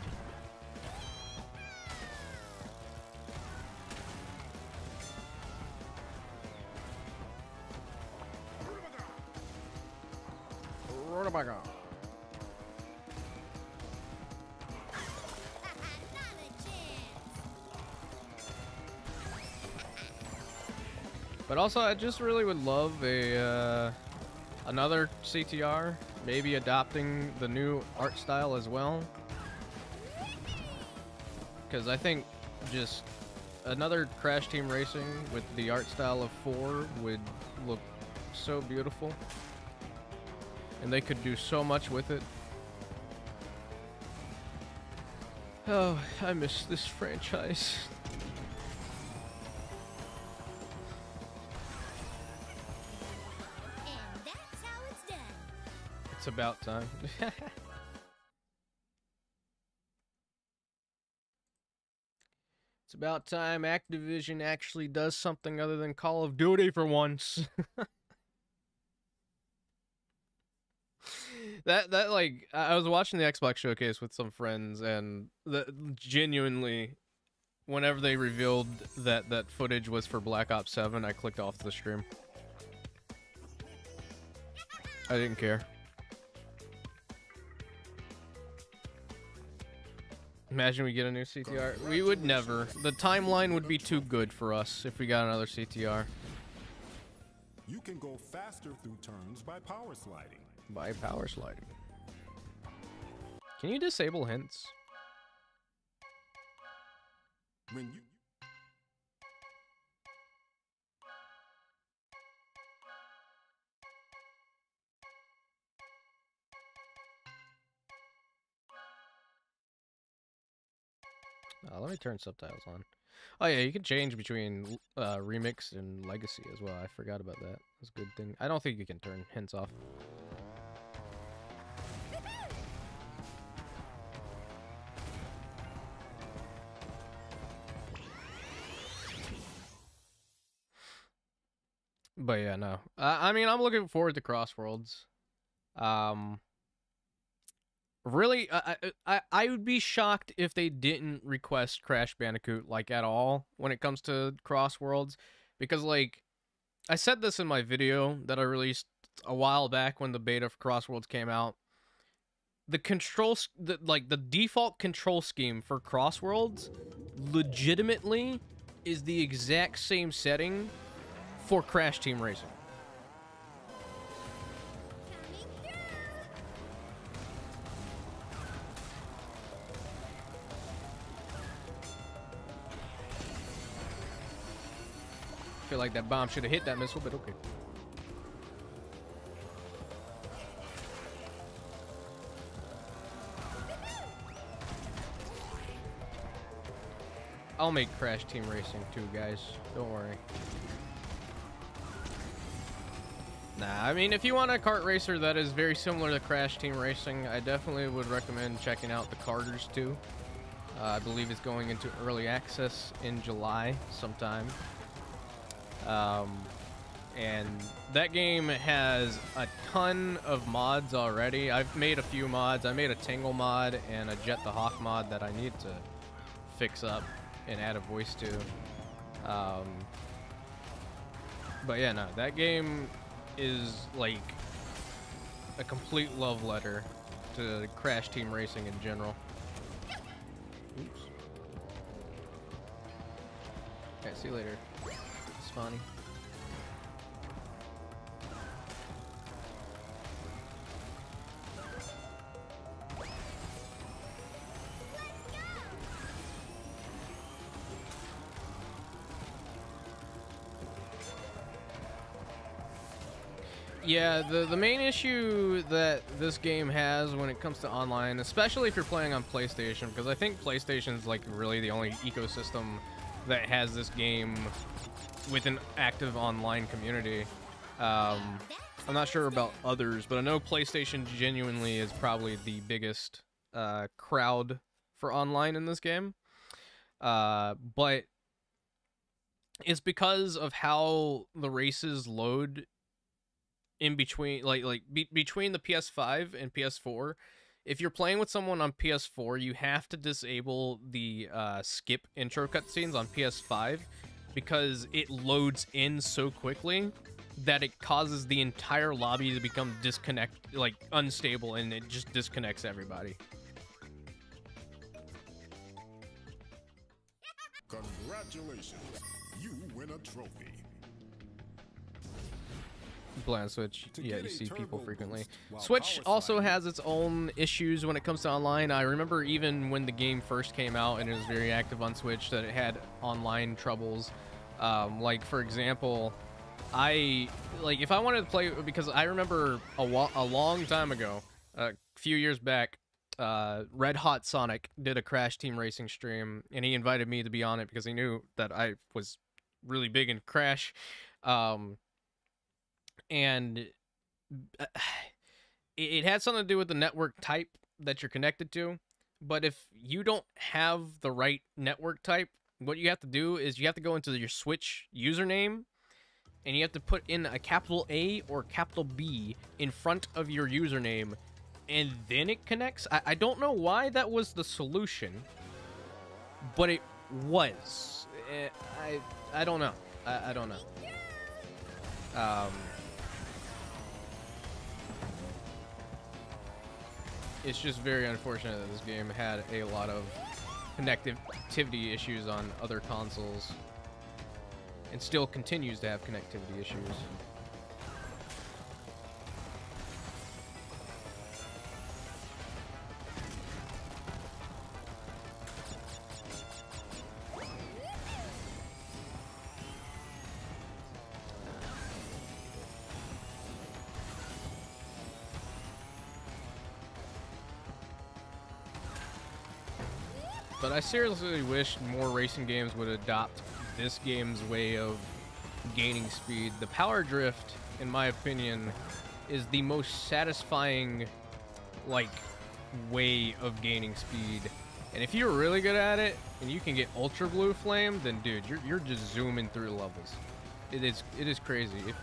But also, I just really would love a another CTR, maybe adopting the new art style as well. Because I think just another Crash Team Racing with the art style of 4 would look so beautiful. And they could do so much with it. Oh, I miss this franchise. And that's how it's done. It's about time. It's about time Activision actually does something other than Call of Duty for once. That like, I was watching the Xbox showcase with some friends, and genuinely, whenever they revealed that footage was for Black Ops 7, I clicked off the stream. I didn't care. Imagine we get a new CTR. We would never. The timeline would be too good for us if we got another CTR. You can go faster through turns by power sliding. By power sliding. Can you disable hints? When you let me turn subtitles on. Oh yeah, you can change between remix and legacy as well. I forgot about that. That's a good thing. I don't think you can turn hints off. But yeah, no. I mean, I'm looking forward to Crossworlds. Really, I would be shocked if they didn't request Crash Bandicoot, like, at all when it comes to Crossworlds. Because, like, I said this in my video that I released a while back when the beta for Crossworlds came out. The the default control scheme for Crossworlds legitimately is the exact same setting for Crash Team Racing. I feel like that bomb should have hit that missile, but okay. I'll make Crash Team Racing too, guys. Don't worry. Nah, I mean, if you want a kart racer that is very similar to Crash Team Racing, I definitely would recommend checking out the Carters 2. I believe it's going into early access in July sometime. And that game has a ton of mods already. I've made a few mods. I made a Tingle mod and a Jet the Hawk mod that I need to fix up and add a voice to. But yeah, no, that game is like a complete love letter to Crash Team Racing in general. Oops. Okay, see you later, Spawny. Yeah, the main issue that this game has when it comes to online, especially if you're playing on PlayStation, because I think PlayStation's like really the only ecosystem that has this game with an active online community. I'm not sure about others, but I know PlayStation genuinely is probably the biggest crowd for online in this game. But it's because of how the races load in between, between the PS5 and PS4. If you're playing with someone on PS4, you have to disable the skip intro cutscenes on PS5 because it loads in so quickly that it causes the entire lobby to become unstable, and it just disconnects everybody. Congratulations, you win a trophy. Play on Switch, yeah, you see people frequently. Switch also has its own issues when it comes to online. I remember even when the game first came out and it was very active on Switch that it had online troubles. Like, for example, if I wanted to play, because I remember a long time ago, a few years back, Red Hot Sonic did a Crash Team Racing stream, and he invited me to be on it because he knew that I was really big in Crash. And it had something to do with the network type that you're connected to. But if you don't have the right network type, what you have to do is you have to go into your Switch username, and you have to put in a capital A or capital B in front of your username, and then it connects. I don't know why that was the solution, but it was. I don't know. I don't know. it's just very unfortunate that this game had a lot of connectivity issues on other consoles, and still continues to have connectivity issues. But I seriously wish more racing games would adopt this game's way of gaining speed. The power drift, in my opinion, is the most satisfying, like, way of gaining speed. And if you're really good at it, and you can get Ultra Blue Flame, then dude, you're just zooming through levels. It is crazy. If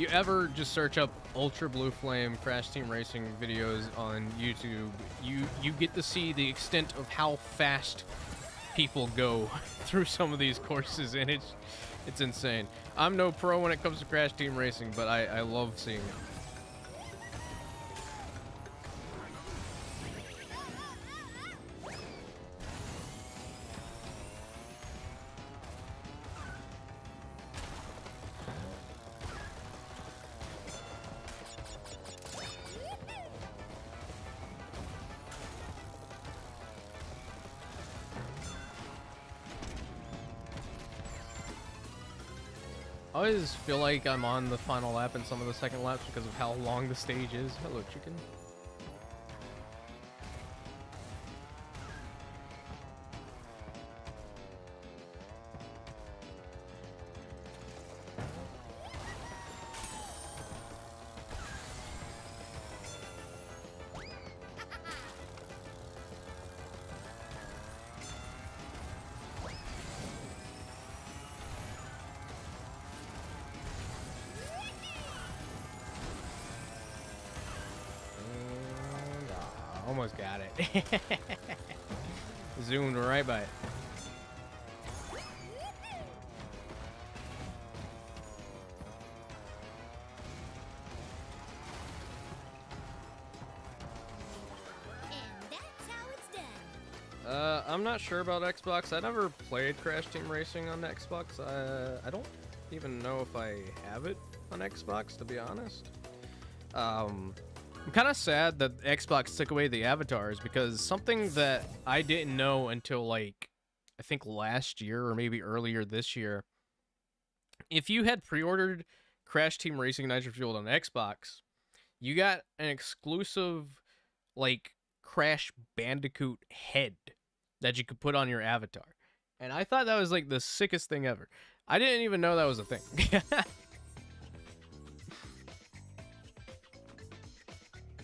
you ever just search up Ultra Blue Flame Crash Team Racing videos on YouTube, you get to see the extent of how fast people go through some of these courses, and it's insane. I'm no pro when it comes to Crash Team Racing, but I love seeing it. I always feel like I'm on the final lap in some of the second laps because of how long the stage is. Hello, chicken. Almost got it. Zoomed right by it. And that's how it's done. I'm not sure about Xbox. I never played Crash Team Racing on Xbox. I don't even know if I have it on Xbox, to be honest. I'm kind of sad that Xbox took away the avatars, because something that I didn't know until, like, I think last year or maybe earlier this year, if you had pre-ordered Crash Team Racing Nitro Fueled on Xbox, you got an exclusive, like, Crash Bandicoot head that you could put on your avatar. And I thought that was, like, the sickest thing ever. I didn't even know that was a thing.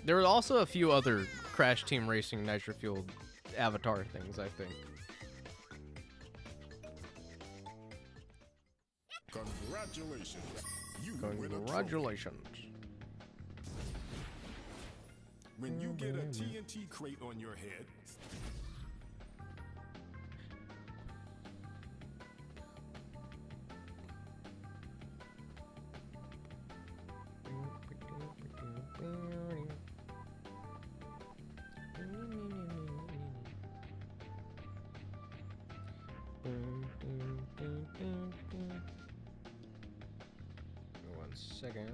There were also a few other Crash Team Racing Nitro Fueled avatar things, I think. Congratulations. Congratulations. When you get a TNT crate on your head, One second.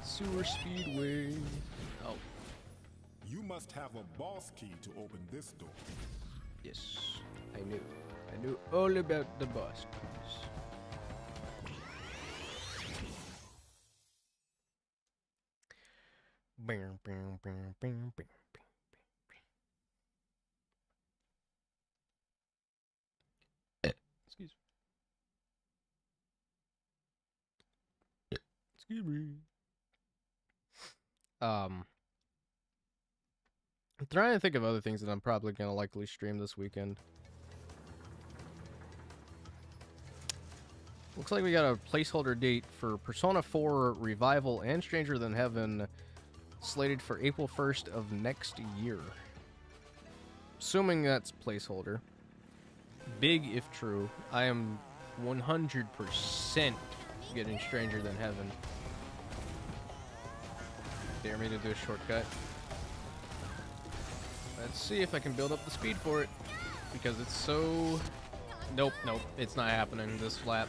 Sewer Speedway. Oh, you must have a boss key to open this door. yes. I knew all about the boss keys. Bam, bam, bam, bam, bam. Excuse me. Excuse me. trying to think of other things that I'm probably going to likely stream this weekend. Looks like we got a placeholder date for Persona 4 Revival and Stranger Than Heaven slated for April 1st of next year. Assuming that's placeholder. Big if true. I am 100% getting Stranger Than Heaven. Dare me to do a shortcut. Let's see if I can build up the speed for it. Because it's so... Nope, it's not happening this lap.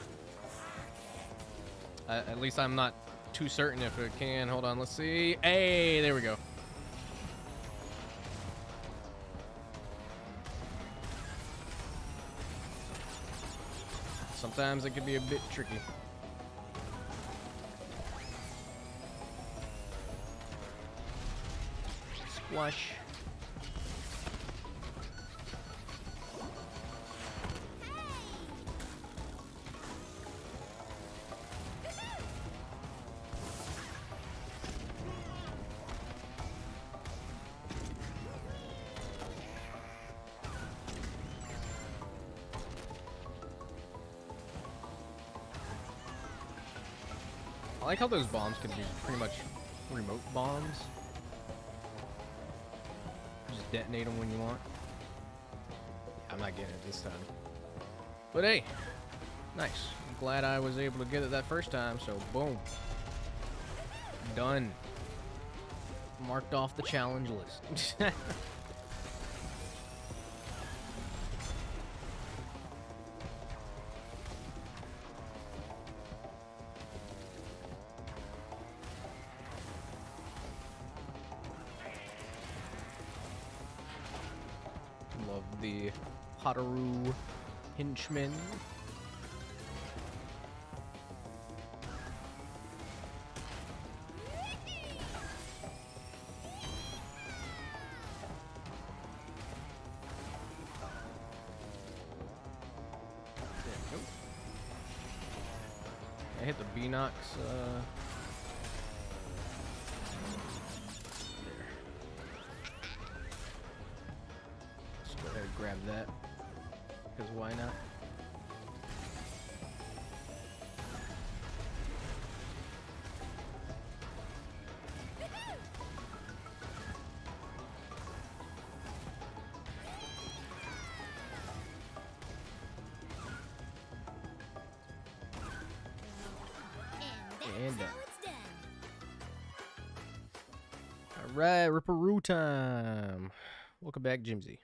At least I'm not too certain if it can. Hold on, let's see. Hey, there we go. Sometimes it can be a bit tricky. Squash. I like how those bombs can be pretty much remote bombs. Just detonate them when you want. I'm not getting it this time. But hey, nice. I'm glad I was able to get it that first time, so boom. Done. Marked off the challenge list. Love the Hotaru henchmen. I hit the B-Nox, there. Let's go ahead and grab that, because why not? And alright, Ripperoo time. Welcome back, Jimsy.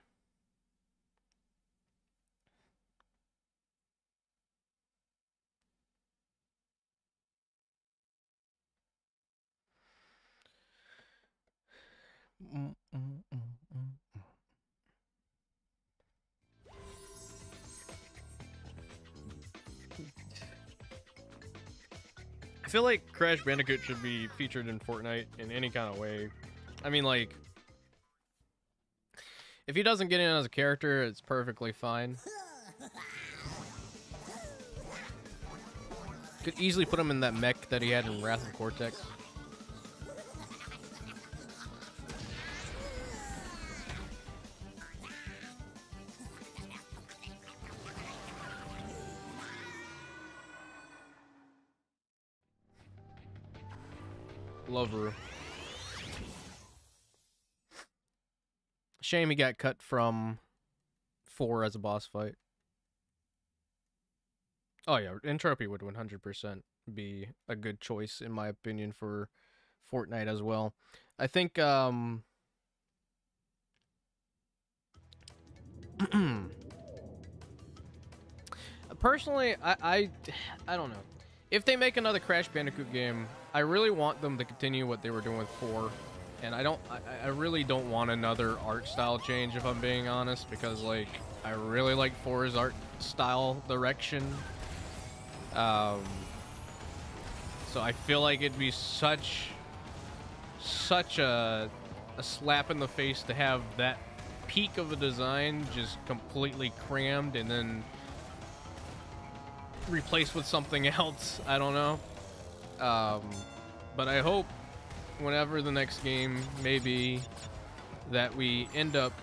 I feel like Crash Bandicoot should be featured in Fortnite in any kind of way. I mean, like, if he doesn't get in as a character, it's perfectly fine. Could easily put him in that mech that he had in Wrath of Cortex. Love Rue. Shame he got cut from 4 as a boss fight. Oh yeah, Entropy would 100% be a good choice in my opinion for Fortnite as well. I think personally, I don't know. If they make another Crash Bandicoot game, I really want them to continue what they were doing with 4. And I really don't want another art style change, if I'm being honest, because, like, I really like 4's art style direction. So I feel like it'd be such a slap in the face to have that peak of a design just completely crammed and then replaced with something else. I don't know. But I hope whenever the next game may be, that we end up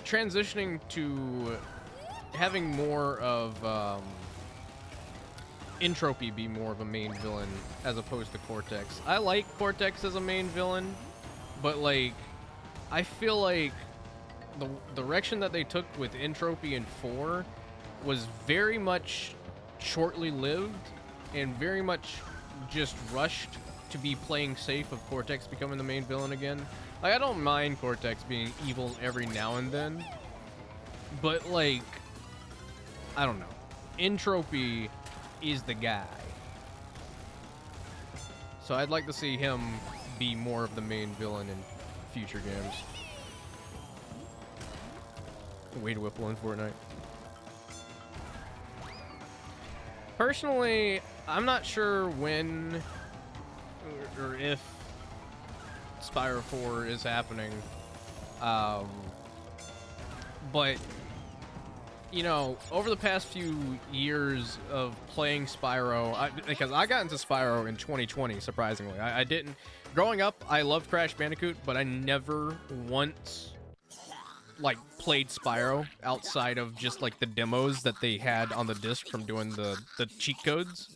transitioning to having more of Entropy be more of a main villain as opposed to Cortex. I like Cortex as a main villain, but like I feel like the direction that they took with Entropy in 4 was very much shortly lived and very much just rushed to be playing safe of Cortex becoming the main villain again. Like, I don't mind Cortex being evil every now and then, but like, I don't know. Entropy is the guy. So I'd like to see him be more of the main villain in future games. Way to Whipple in Fortnite. Personally, I'm not sure when or if Spyro 4 is happening. But you know, over the past few years of playing Spyro, because I got into Spyro in 2020, surprisingly. I didn't. Growing up, I loved Crash Bandicoot, but I never once, like, played Spyro outside of just, like, the demos that they had on the disc from doing the cheat codes.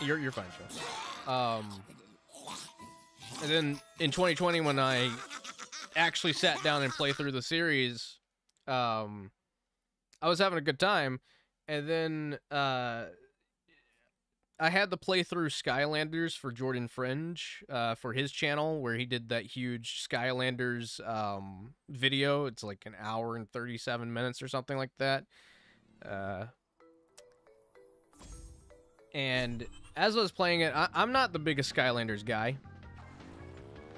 You're fine, Joe. And then in 2020, when I actually sat down and played through the series, I was having a good time, and then I had to play through Skylanders for Jordan Fringe for his channel, where he did that huge Skylanders video. It's like an hour and 37 minutes or something like that. And as I was playing it, I'm not the biggest Skylanders guy.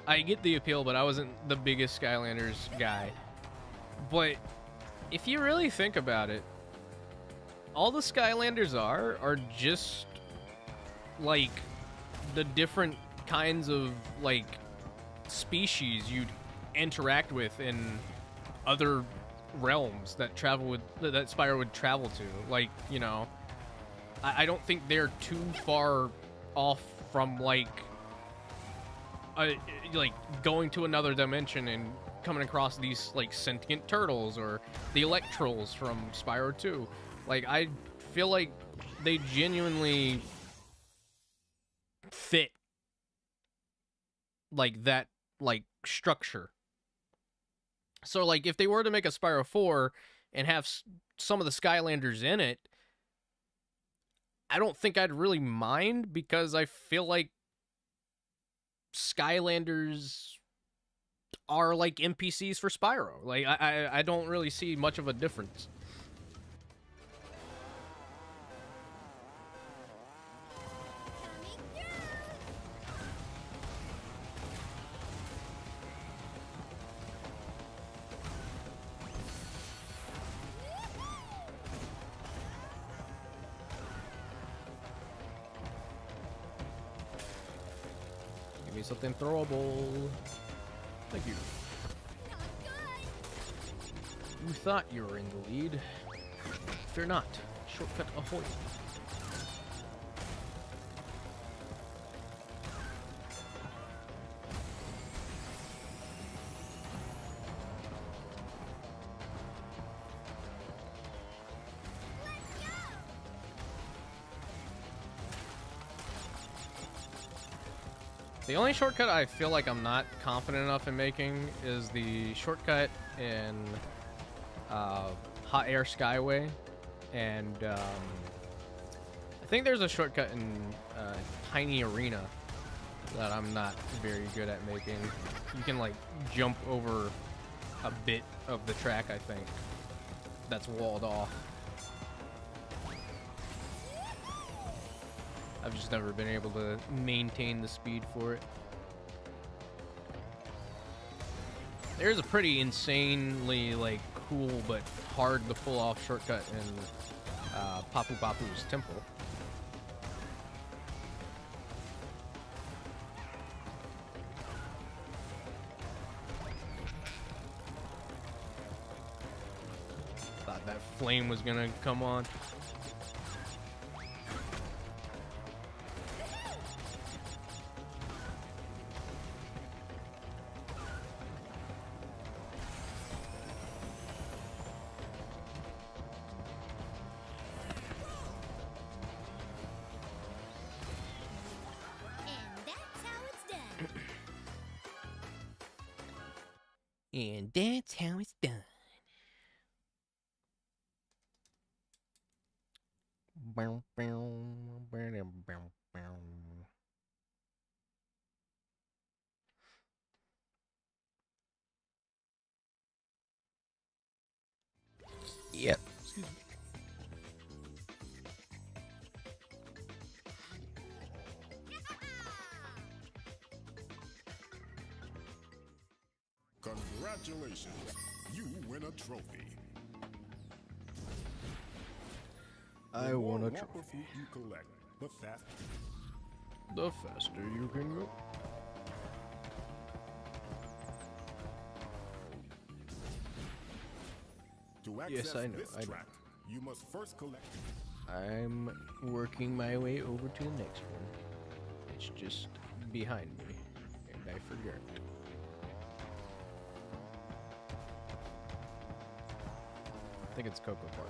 I get the appeal, but I wasn't the biggest Skylanders guy. But if you really think about it, all the Skylanders are just like the different kinds of like species you'd interact with in other realms that Spyro would travel to. Like, you know, I don't think they're too far off from like going to another dimension and coming across these like sentient turtles or the Electrolls from Spyro 2. Like, I feel like they genuinely fit like that like structure. So like if they were to make a Spyro 4 and have some of the Skylanders in it, I don't think I'd really mind, because I feel like Skylanders are like NPCs for Spyro. Like, I don't really see much of a difference. Give me something throwable. Thank you. You thought you were in the lead. Fear not. Shortcut ahoy. The only shortcut I feel like I'm not confident enough in making is the shortcut in Hot Air Skyway, and I think there's a shortcut in Tiny Arena that I'm not very good at making. You can like jump over a bit of the track, I think, that's walled off. I've just never been able to maintain the speed for it. There's a pretty insanely like cool but hard to pull off shortcut in Papu Papu's temple. Thought that flame was gonna come on. And that's how it's done. Yep. Excuse me. Congratulations, you win a trophy. I won a The more trophy. Whopper fruit you collect, The faster you can go. To Yes, access I know, this I know. track, you must first collect. I'm working my way over to the next one. It's just behind me, and I forgot. I think it's Cocoa Park.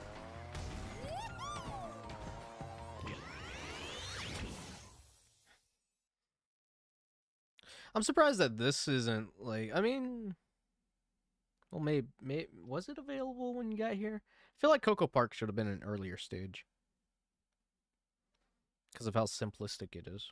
I'm surprised that this isn't like. I mean, well, maybe was it available when you got here? I feel like Cocoa Park should have been an earlier stage because of how simplistic it is.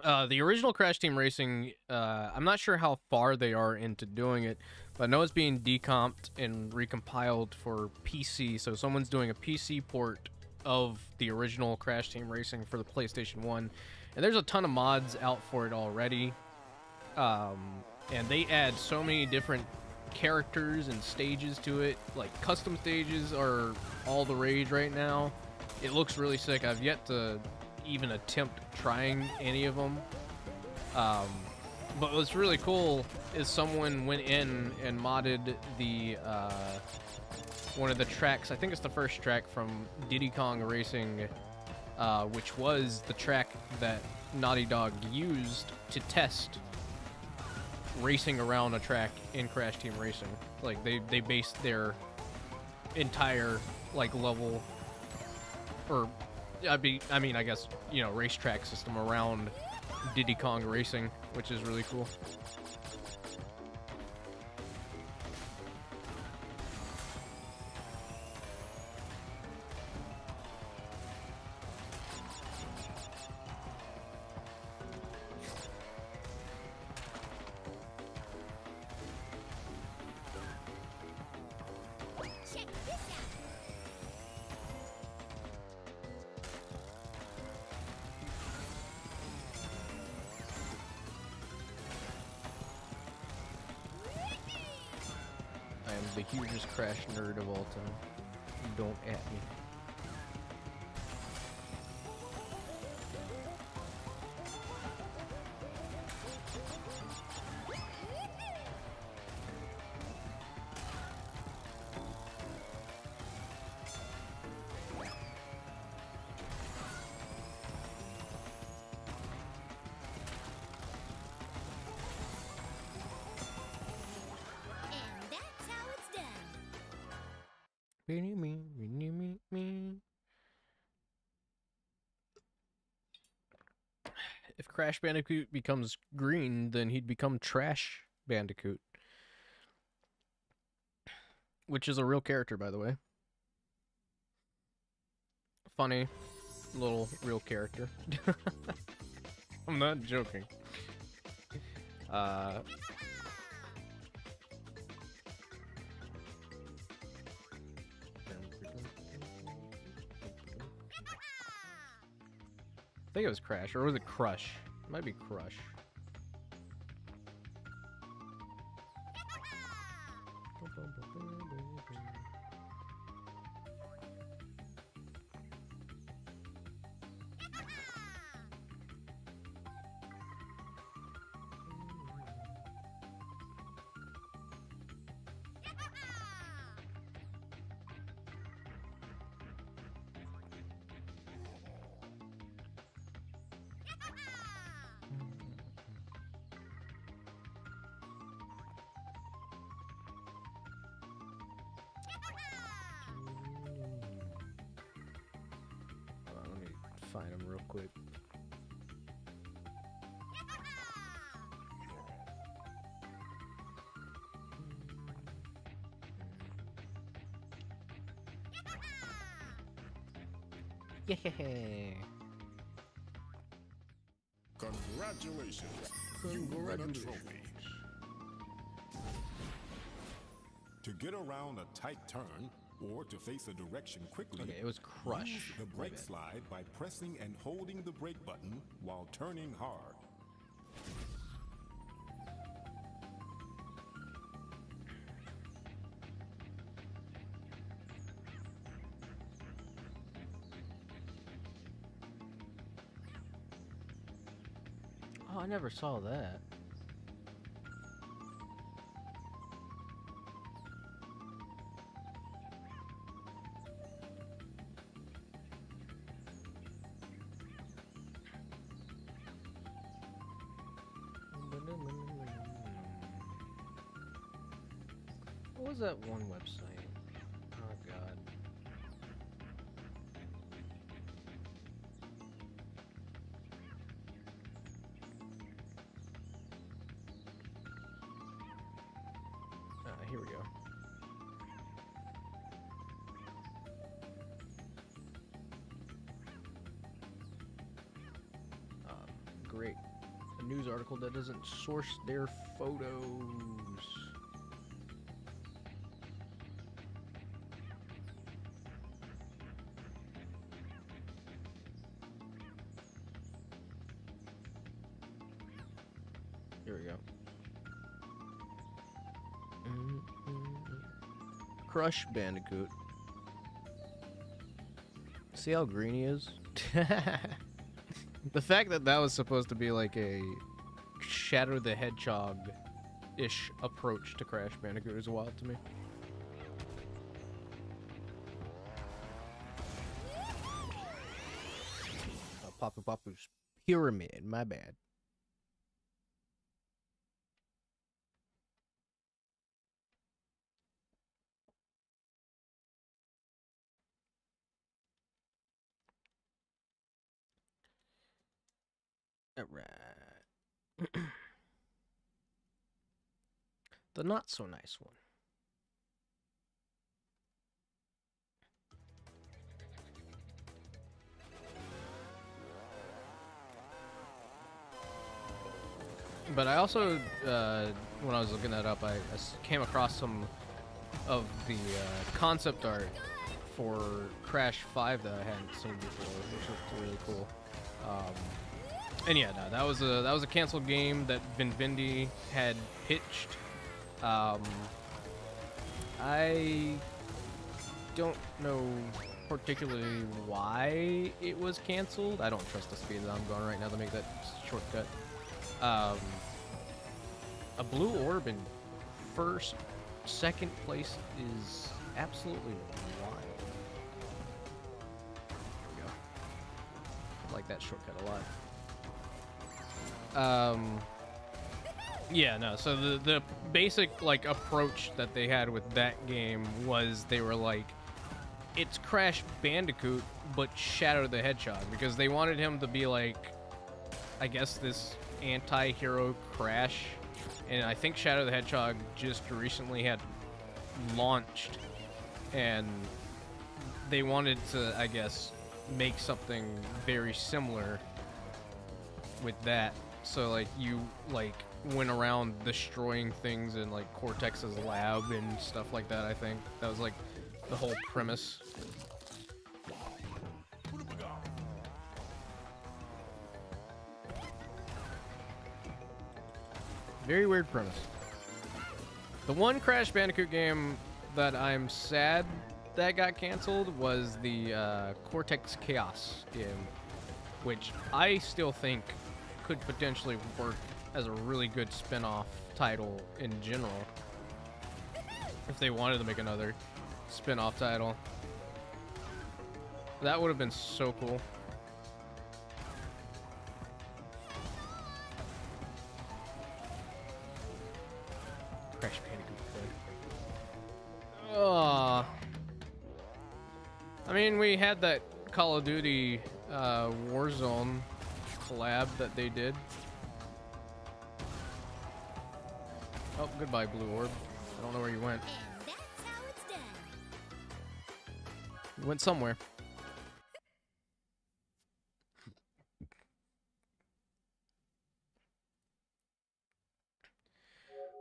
The original Crash Team Racing, I'm not sure how far they are into doing it, but I know it's being decomped and recompiled for PC, so someone's doing a PC port of the original Crash Team Racing for the PlayStation 1, and there's a ton of mods out for it already, and they add so many different characters and stages to it. Like, custom stages are all the rage right now. It looks really sick. I've yet to even attempt trying any of them, but what's really cool is someone went in and modded the one of the tracks. I think it's the first track from Diddy Kong Racing, which was the track that Naughty Dog used to test racing around a track in Crash Team Racing. Like, they based their entire like level, or I mean, I guess, you know, racetrack system around Diddy Kong Racing, which is really cool. Check this out. I am the hugest Crash nerd of all time. Don't at me. And that's how it's done. If Crash Bandicoot becomes green, then he'd become Trash Bandicoot. Which is a real character, by the way. Funny little real character. I'm not joking. I think it was Crash, or was it Crush? It might be Crush. Hold on, let me find him real quick. Yeah. Congratulations. You win a trophy. To get around a tight turn or to face a direction quickly, Okay, it was crush. use the brake slide by pressing and holding the brake button while turning hard. Oh, I never saw that. What was that one website? Oh god. Here we go. Great. A news article that doesn't source their photos. Here we go. Crush Bandicoot. See how green he is? The fact that that was supposed to be like a Shadow the Hedgehog-ish approach to Crash Bandicoot is wild to me. Papu Papu's Pyramid, my bad. Alright. The not so nice one. But I also, when I was looking that up, I came across some of the concept art for Crash 5 that I hadn't seen before, which looked really cool. And yeah, no, that was a canceled game that Vinvendi had pitched. I don't know particularly why it was canceled. I don't trust the speed that I'm going right now to make that shortcut. A blue orb in second place is absolutely wild. There we go. I like that shortcut a lot. Yeah, no, so the basic, like, approach that they had with that game was they were like, it's Crash Bandicoot, but Shadow the Hedgehog, because they wanted him to be like, I guess, this anti-hero Crash, and I think Shadow the Hedgehog just recently had launched, and they wanted to, I guess, make something very similar with that. So, like, you, like, went around destroying things in, like, Cortex's lab and stuff like that, I think. That was, like, the whole premise. Very weird premise. The one Crash Bandicoot game that I'm sad that got canceled was the Cortex Chaos game, which I still think could potentially work as a really good spin-off title in general. If they wanted to make another spin-off title. That would have been so cool. Crash Bandicoot. I mean, we had that Call of Duty Warzone collab that they did. Oh, goodbye, Blue Orb. I don't know where you went. And that's how it's done. You went somewhere.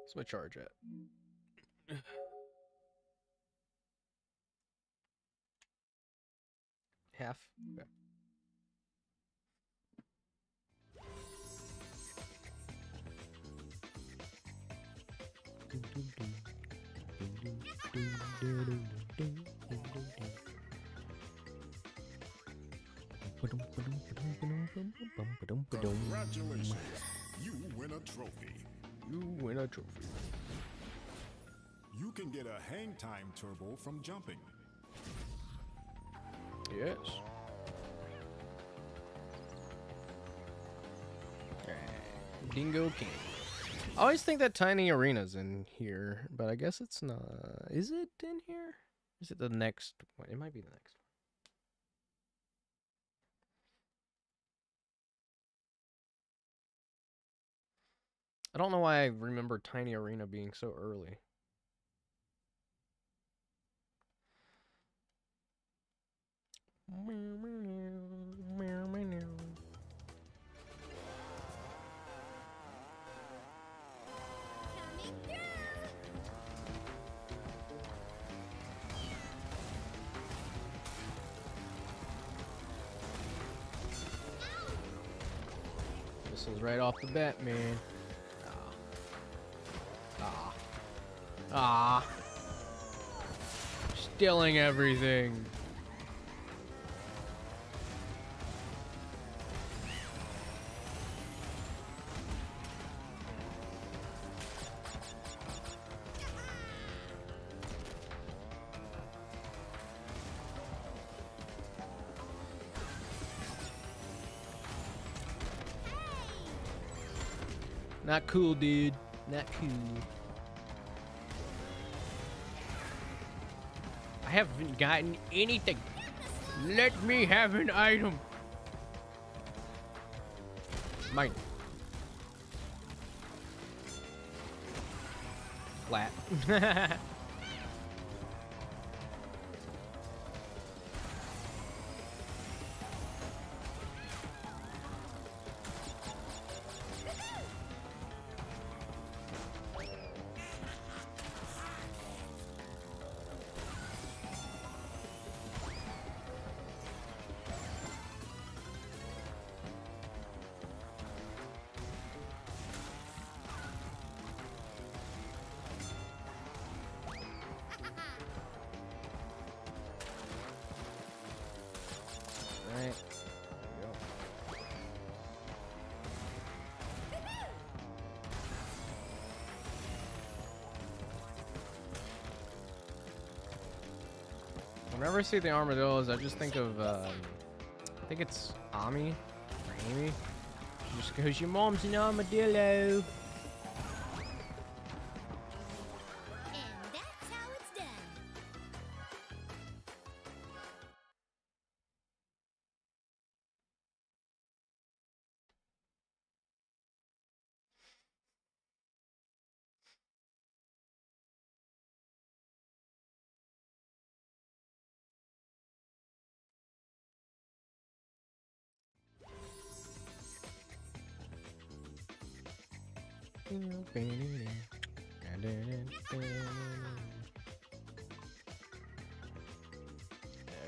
What's my charge at? Half? Okay. Congratulations. You win a trophy. You win a trophy. You can get a hang time turbo from jumping. Yes. Dingo King. I always think that Tiny Arena's in here, but I guess it's not. Is it in here? Is it the next one? It might be the next one. I don't know why I remember Tiny Arena being so early. Coming through. This is right off the bat, man. Ah. Stealing everything. Not cool, dude. Not cool. I haven't gotten anything. Let me have an item. Mine. Flat. Right. There we go. Whenever I see the armadillos, I just think of, I think it's Ami, or Amy. Just goes, your mom's an armadillo. And that's how it's done.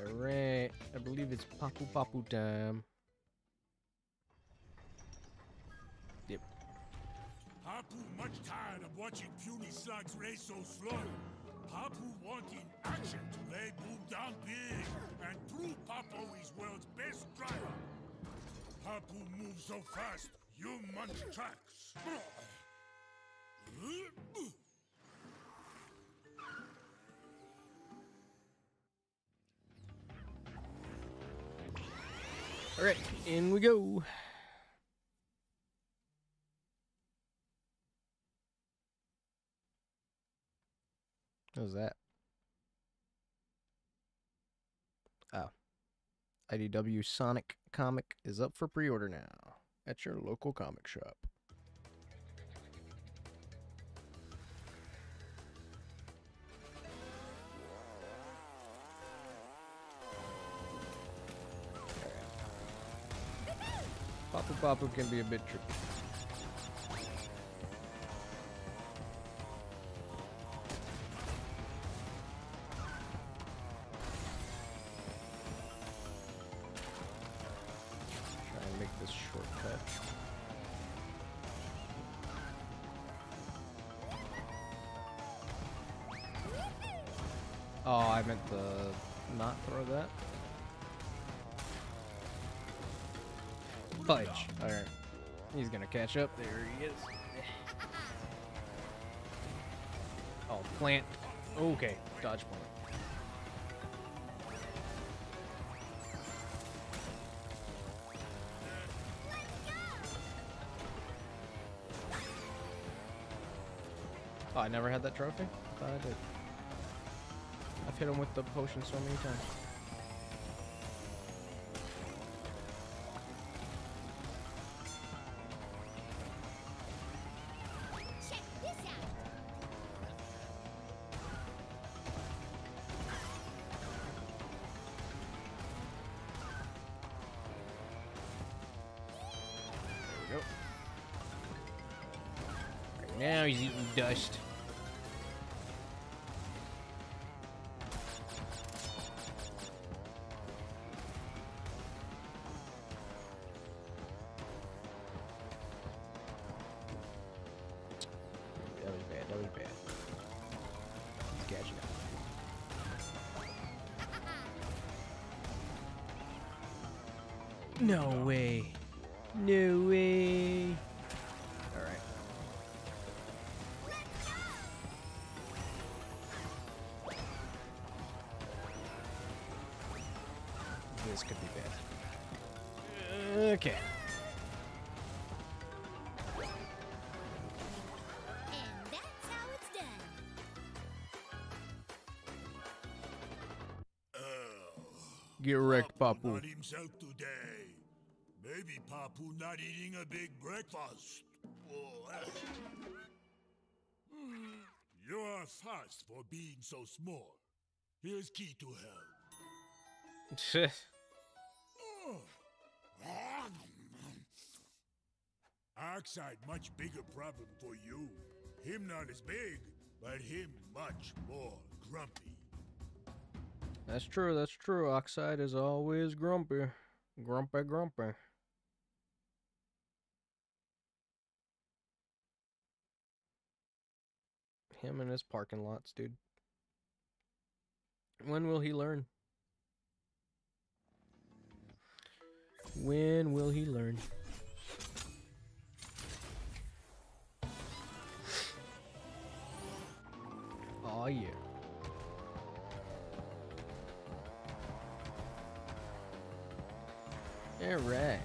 Alright, I believe it's Papu Papu time. Yep. Papu much tired of watching puny slugs race so slow. Papu wanting action to lay Boom down big and prove Papu is world's best driver. Papu moves so fast, you munch tracks. Alright, in we go. What was that? Oh. IDW Sonic comic is up for pre-order now at your local comic shop. Papu Papu can be a bit tricky. Oh, I meant to not throw that. Fudge. Alright. He's gonna catch up. There he is. Oh, plant. Okay. Dodge plant. Oh, I never had that trophy? I thought I did. I've hit him with the potion so many times. Check this out. There we go. Right now he's eating dust. That was bad. That was bad. He's catching up. No way. No way. Alright. This could be bad. Okay. And that's how it's done. Get wrecked, Papu. Not himself today. Maybe Papu not eating a big breakfast. You are fast for being so small. Here's key to health. Oxide much bigger problem for you. Him not as big, but him much more grumpy. That's true, that's true. Oxide is always grumpy. Grumpy, grumpy. Him and his parking lots, dude. When will he learn? When will he learn? Oh yeah. Alright.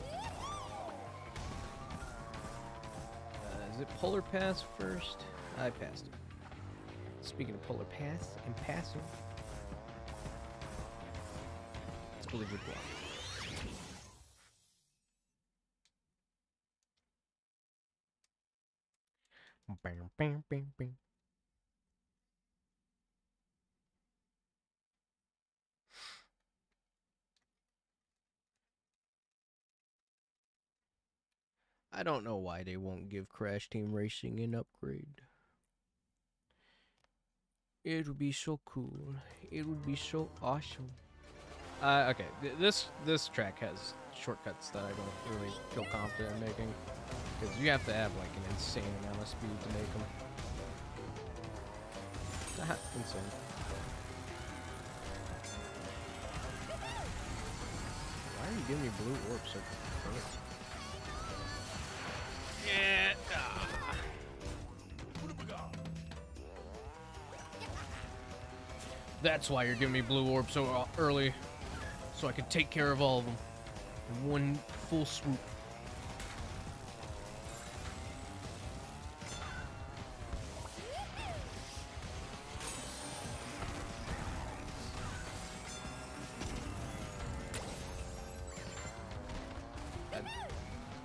Is it Polar Pass first? I passed it. Speaking of Polar Pass and passing, let's go to good block. Bam, bam, bam, bam. I don't know why they won't give Crash Team Racing an upgrade. It would be so cool. It would be so awesome. Okay, this track has shortcuts that I don't really feel confident in making, because you have to have like an insane amount of speed to make them. Insane. Why are you giving me blue orbs so quick? Yeah. That's why you're giving me blue orb so early, so I can take care of all of them in one full swoop.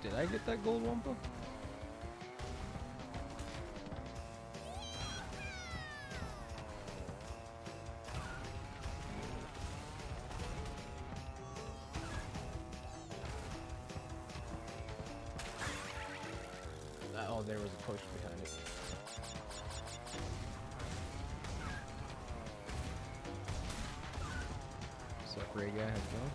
Did I get that gold Wumpa? Oh, there was a potion behind it. What's up, gray guy? How's it going?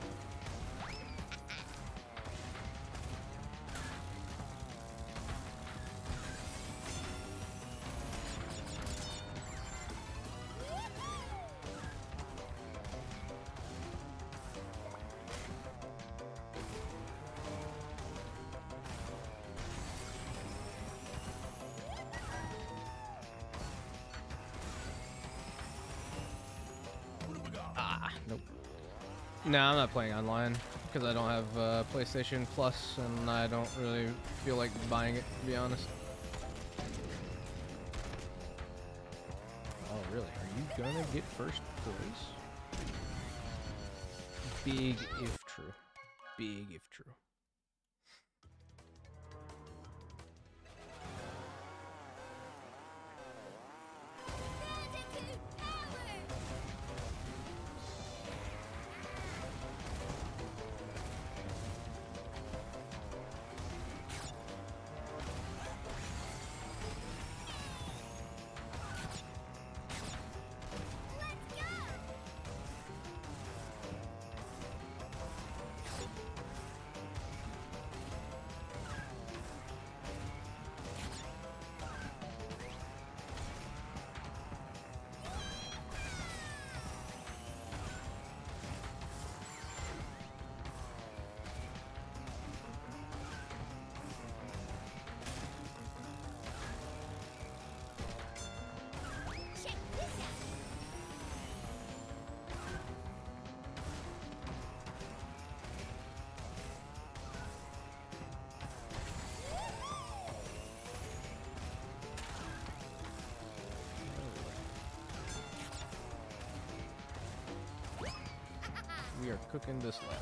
Nope. Nah, I'm not playing online because I don't have PlayStation Plus, and I don't really feel like buying it, to be honest. Oh, really? Are you gonna get first place? Big if true. Big if true. We are cooking this lab.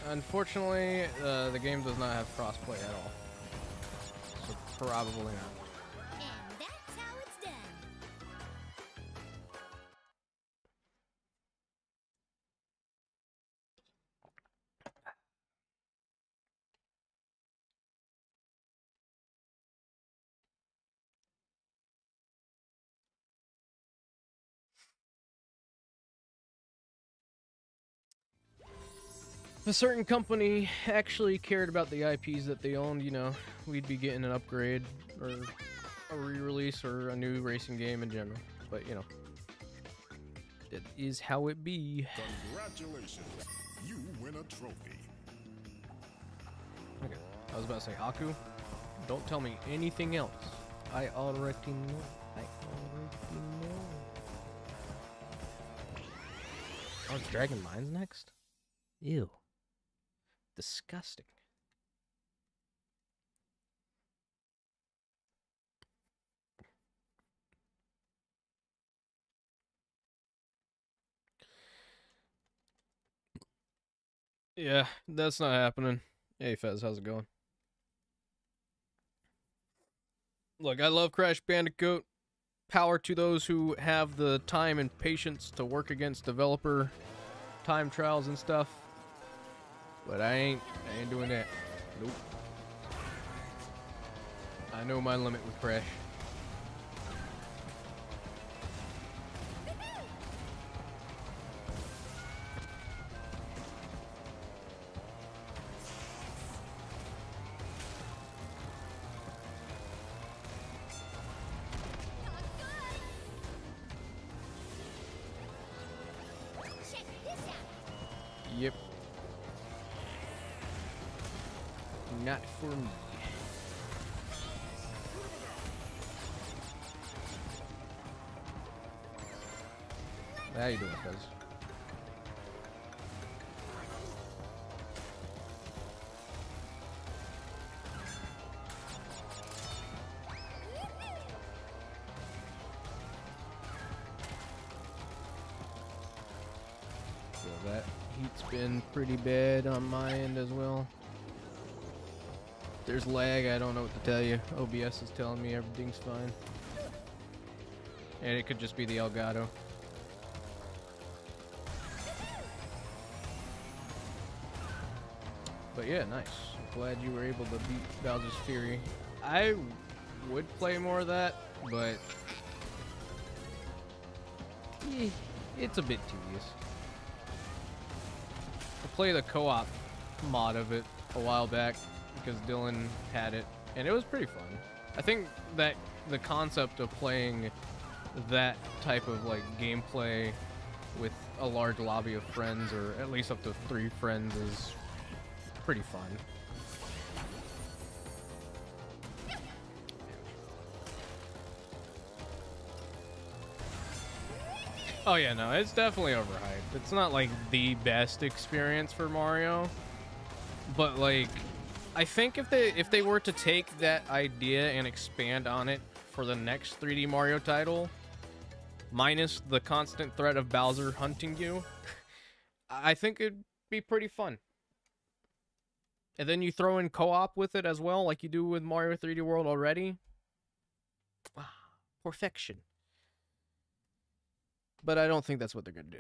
Unfortunately, the game does not have crossplay at all, so probably not. And that's how it's done. If a certain company actually cared about the IPs that they owned, you know, we'd be getting an upgrade or a re-release or a new racing game in general. But, you know, it is how it be. Congratulations, you win a trophy. Okay, I was about to say Haku. Don't tell me anything else. I already know. I already know. Oh, it's Dragon Mines next? Ew. Disgusting. Yeah, that's not happening. Hey Fez, how's it going? Look, I love Crash Bandicoot. Power to those who have the time and patience to work against developer time trials and stuff. But I ain't doing that. Nope. I know my limit with Crash. Check this out. Yep. Not for me. How you doing, Fez? So that heat's been pretty bad on my end as well. There's lag, I don't know what to tell you. OBS is telling me everything's fine. And it could just be the Elgato. But yeah, nice. Glad you were able to beat Bowser's Fury. I would play more of that, but it's a bit tedious. I played the co-op mod of it a while back because Dylan had it, and it was pretty fun. I think that the concept of playing that type of like gameplay with a large lobby of friends, or at least up to 3 friends, is pretty fun. Oh yeah, no, it's definitely overhyped. It's not like the best experience for Mario, but like I think if they were to take that idea and expand on it for the next 3D Mario title, minus the constant threat of Bowser hunting you, I think it'd be pretty fun. And then you throw in co-op with it as well, like you do with Mario 3D World already. Perfection. But I don't think that's what they're gonna do.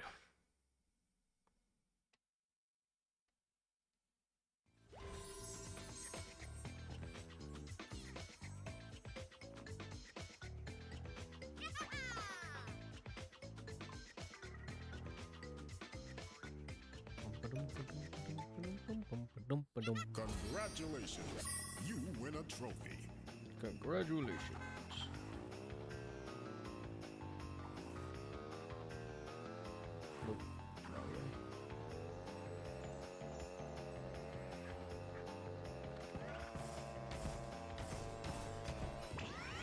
Congratulations, you win a trophy. Congratulations. Nope. Not really.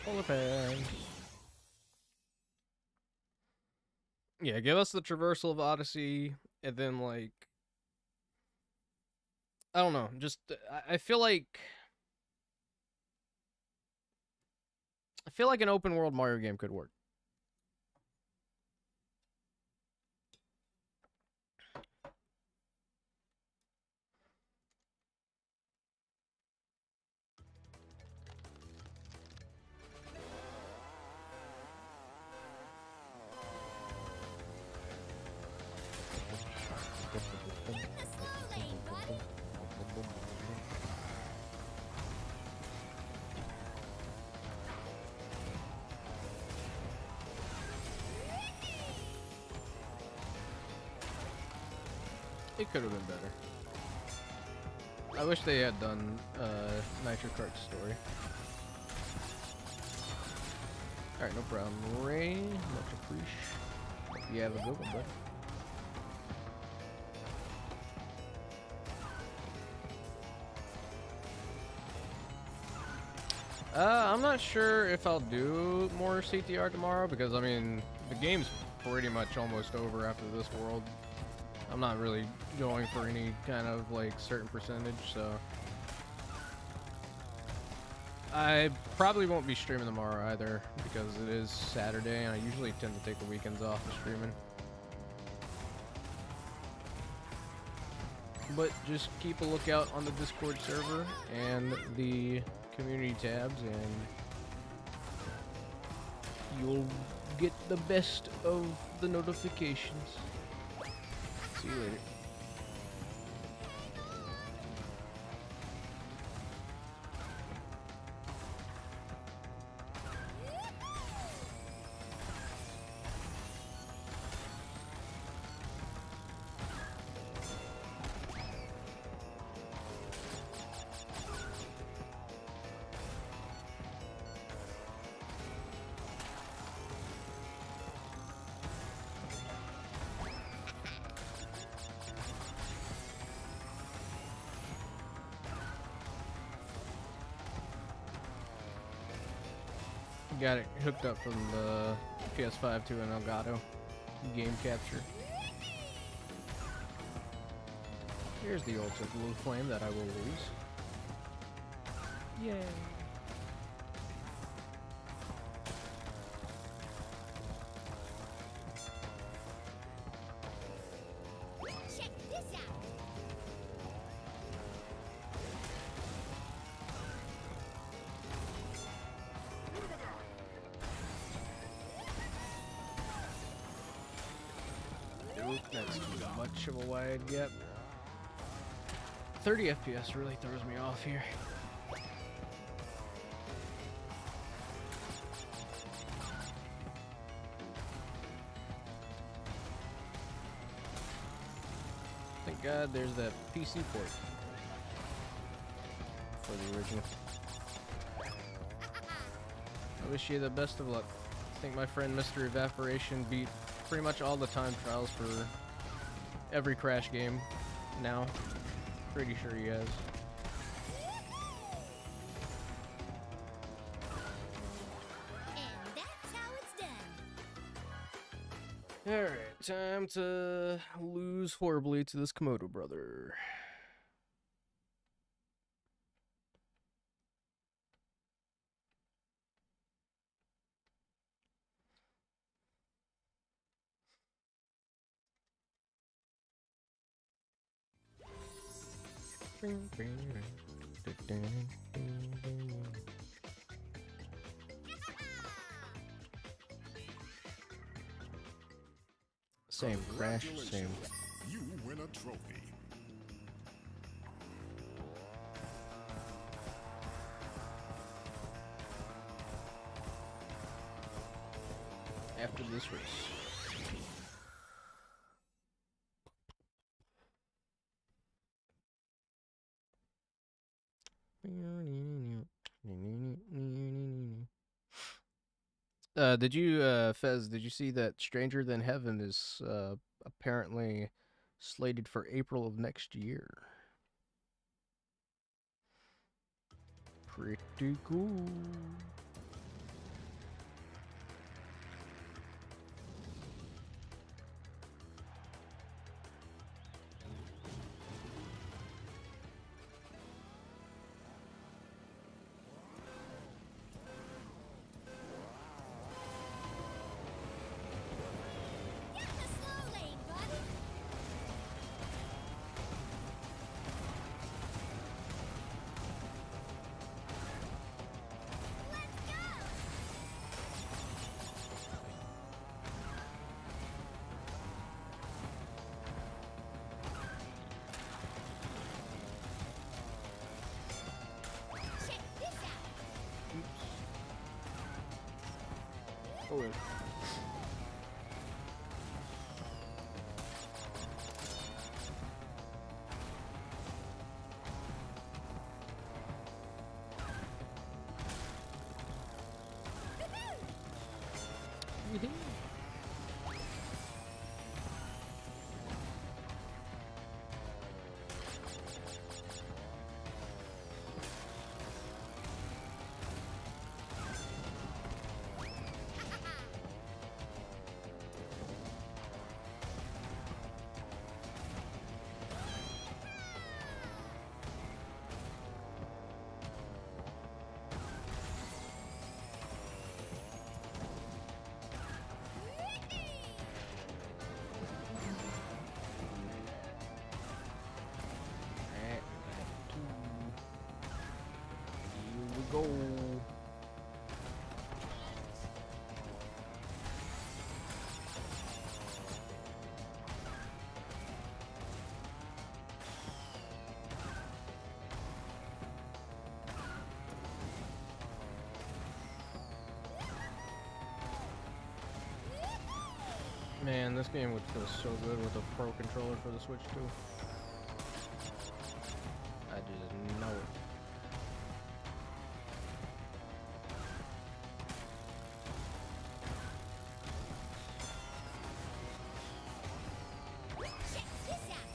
Polar pants. Yeah, give us the traversal of Odyssey, and then like, I don't know, just I feel like an open world Mario game could work. It could have been better. I wish they had done Nitro Kart story. Alright, no problem. Ray, much appreciated. You have a good one, bud. I'm not sure if I'll do more CTR tomorrow, because I mean, the game's pretty much almost over after this world. I'm not really going for any kind of like certain percentage, so I probably won't be streaming tomorrow either, because it is Saturday and I usually tend to take the weekends off of streaming. But just keep a lookout on the Discord server and the community tabs, and you'll get the best of the notifications. See you later. Got it hooked up from the PS5 to an Elgato game capture. Here's the ultimate blue flame that I will lose. Yay! Check this out. That's too much of a wide gap. 30 FPS really throws me off here. god, there's that PC port for the original. I wish you the best of luck. I think my friend Mr. Evaporation beat pretty much all the time trials for every Crash game now. Pretty sure he has. And that's how it's done. Alright, time to lose horribly to this Komodo brother. Same Crash, same. You win a trophy. After this race. Did you, Fez, did you see that Stranger Than Heaven is apparently slated for April of next year? Pretty cool. Get in the slow lane, buddy. Let's go. Check this out. Oh, wait. Here we go. Man, this game would feel so good with a pro controller for the Switch too. I just know it. Check this out.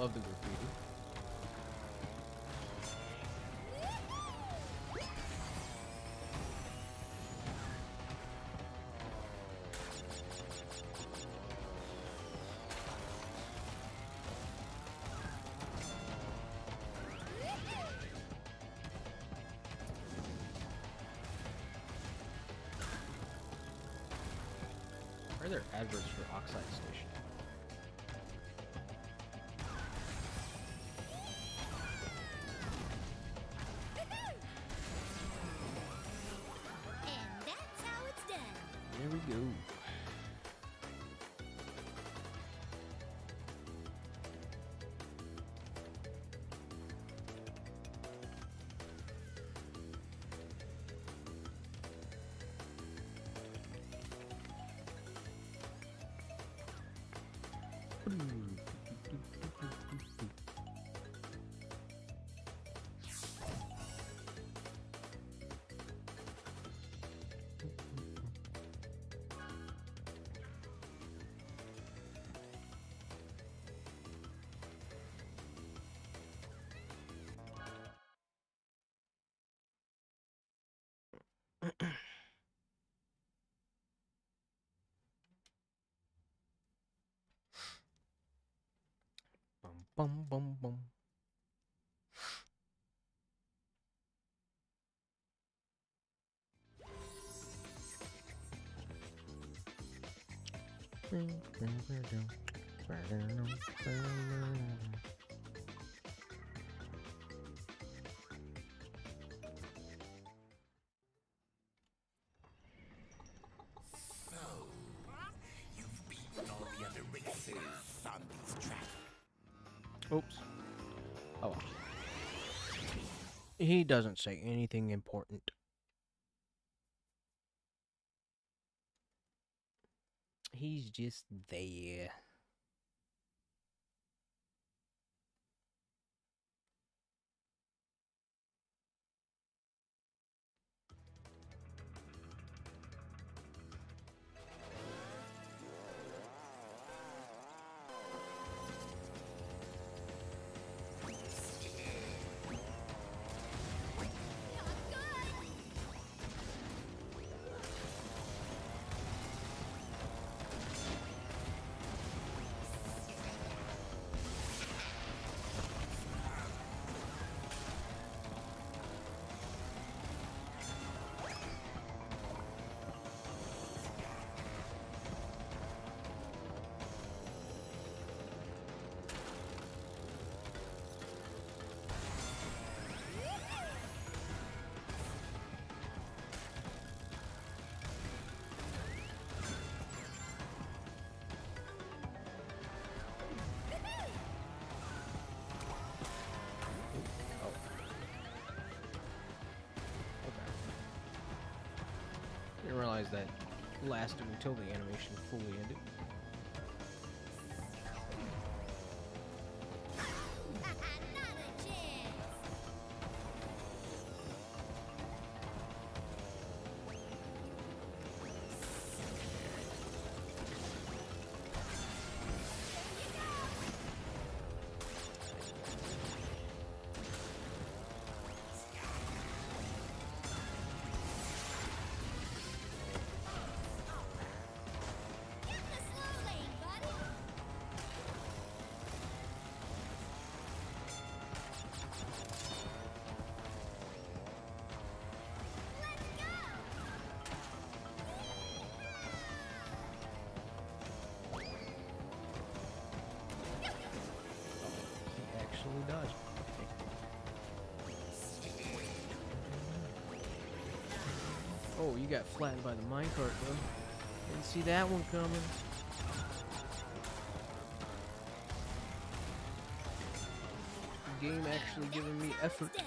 Love the graffiti. Are there adverts for Oxide Station? And that's how it's done. There we go. Bum bum bum bum. You've beaten all the other races on these tracks. Oops. Oh well. He doesn't say anything important. He's just there. Didn't realize that lasted until the animation fully ended. Not a chance. Get the slow lane, buddy. Let's go. He actually dodged. Oh, you got flattened by the minecart, though. Didn't see that one coming. The game actually giving me effort.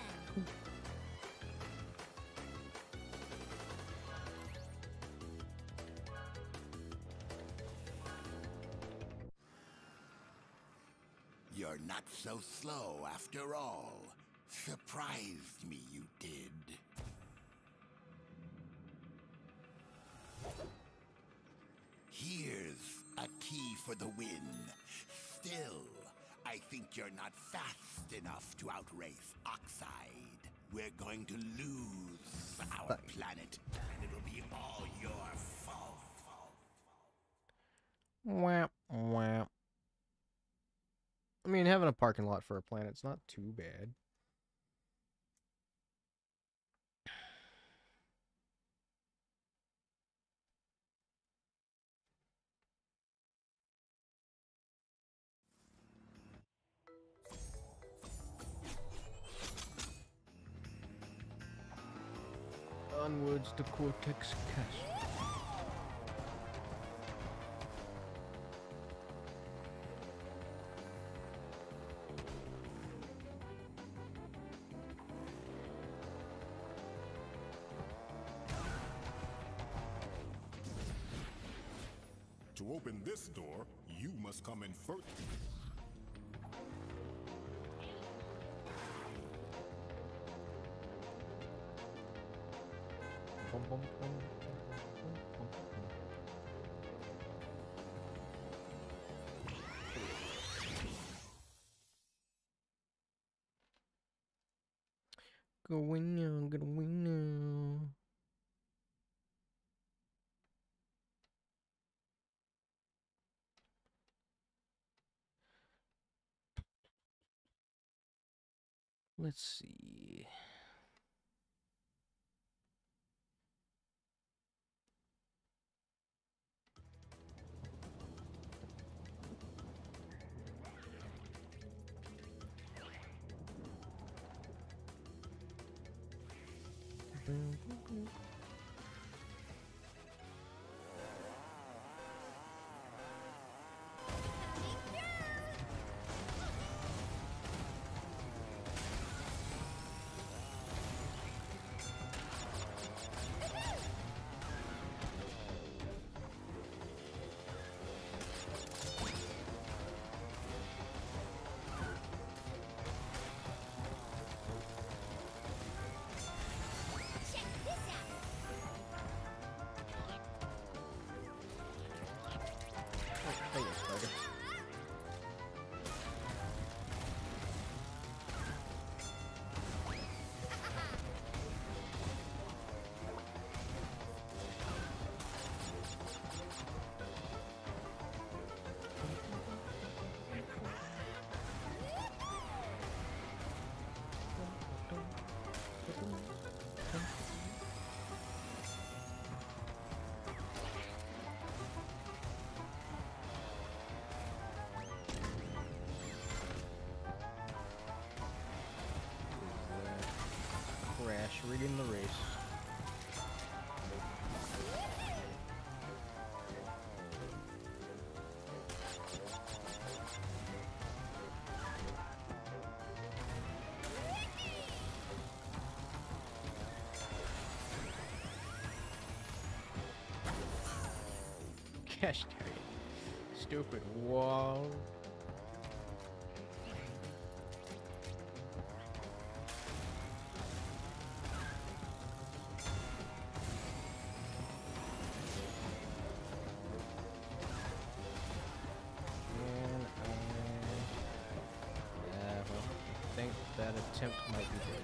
You're not so slow after all. Surprised me, you did. Here's a key for the win. Still, I think you're not fast enough to outrace Oxide. We're going to lose our planet, and it'll be all your fault. Whap, whap. I mean, having a parking lot for a planet's not too bad. Onwards to Cortex Castle. To open this door, you must come in first. Bum, bum, bum, bum, bum. Going now, going now. Let's see. Check this out. There you go, Spider. Crash rigging the race. Gosh dang it. Stupid wall. I think that attempt might be dead.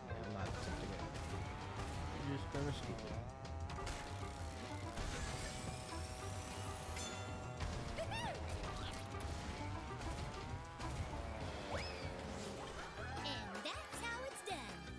I'm not attempting it. You're just kinda stupid. And that's how it's done.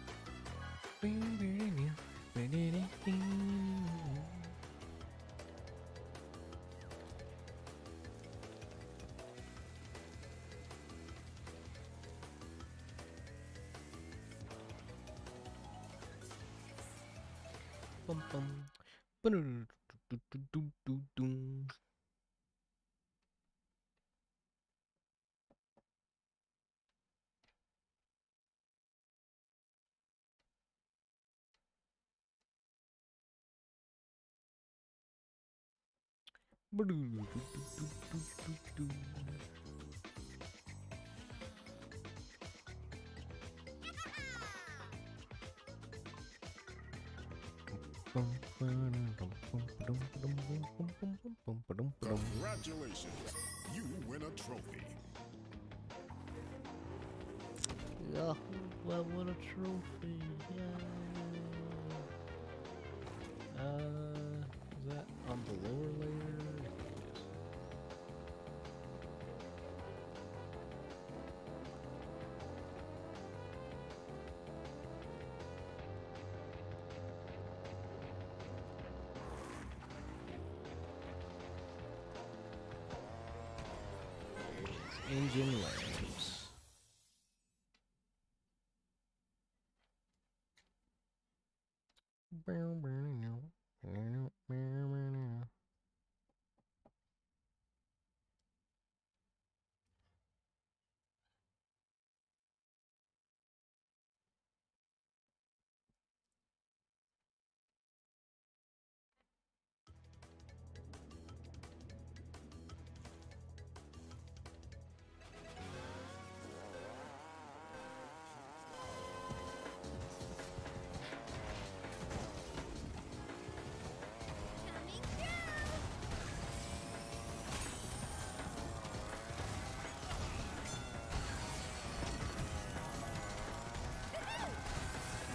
Congratulations, you win a trophy. Yeah, well, what a trophy! Yeah. Is that on the lower layer? Yes. Engine lamps.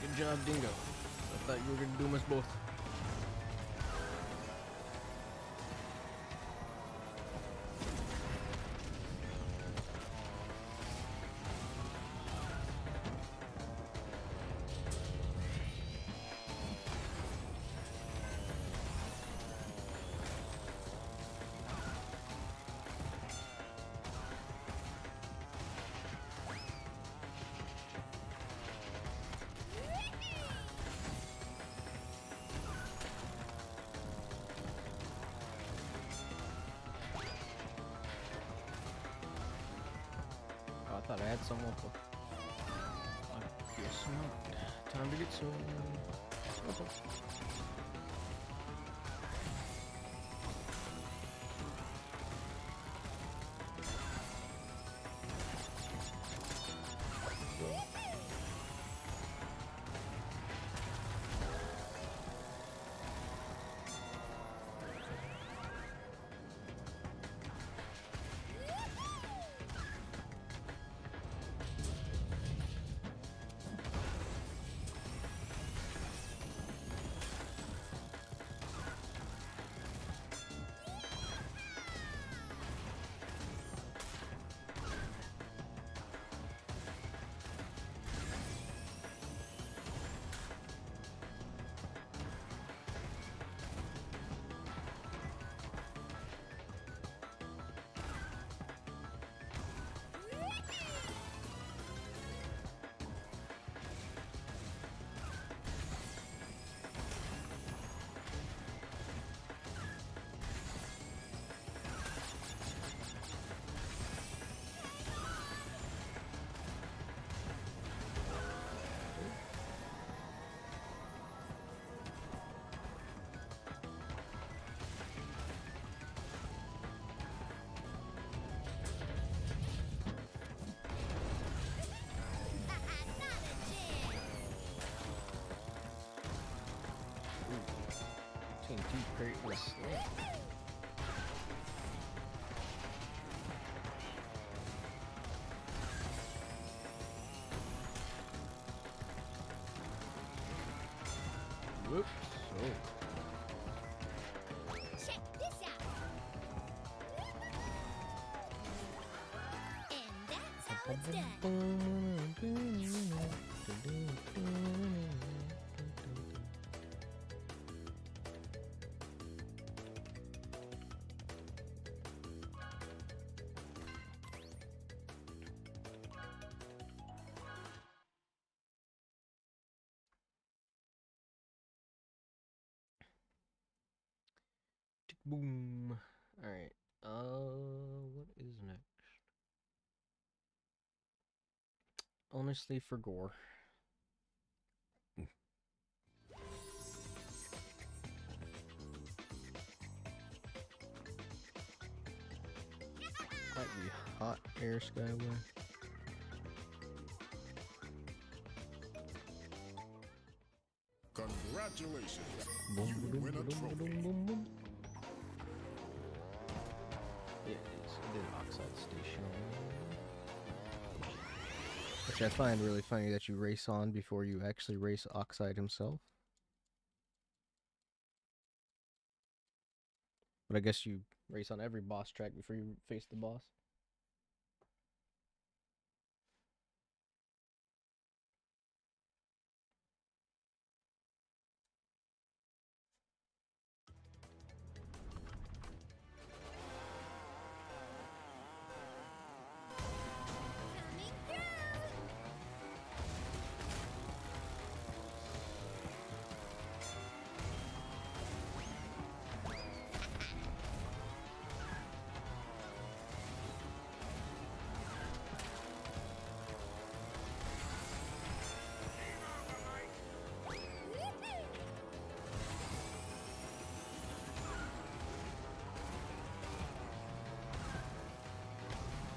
Good job, Dingo. I thought you were gonna doom us both. I thought I had someone for. I guess not. Time to get some. Crate was whoops. Oh. Check this out. And that's how it's done. Boom. All right. What is next? Honestly, for gore. Might be hot air skyway. Congratulations. Boom, You boom, win a boom, trophy. boom, boom, boom. Yeah, it's the Oxide Station. Which I find really funny that you race on before you actually race Oxide himself. But I guess you race on every boss track before you face the boss. Coming through!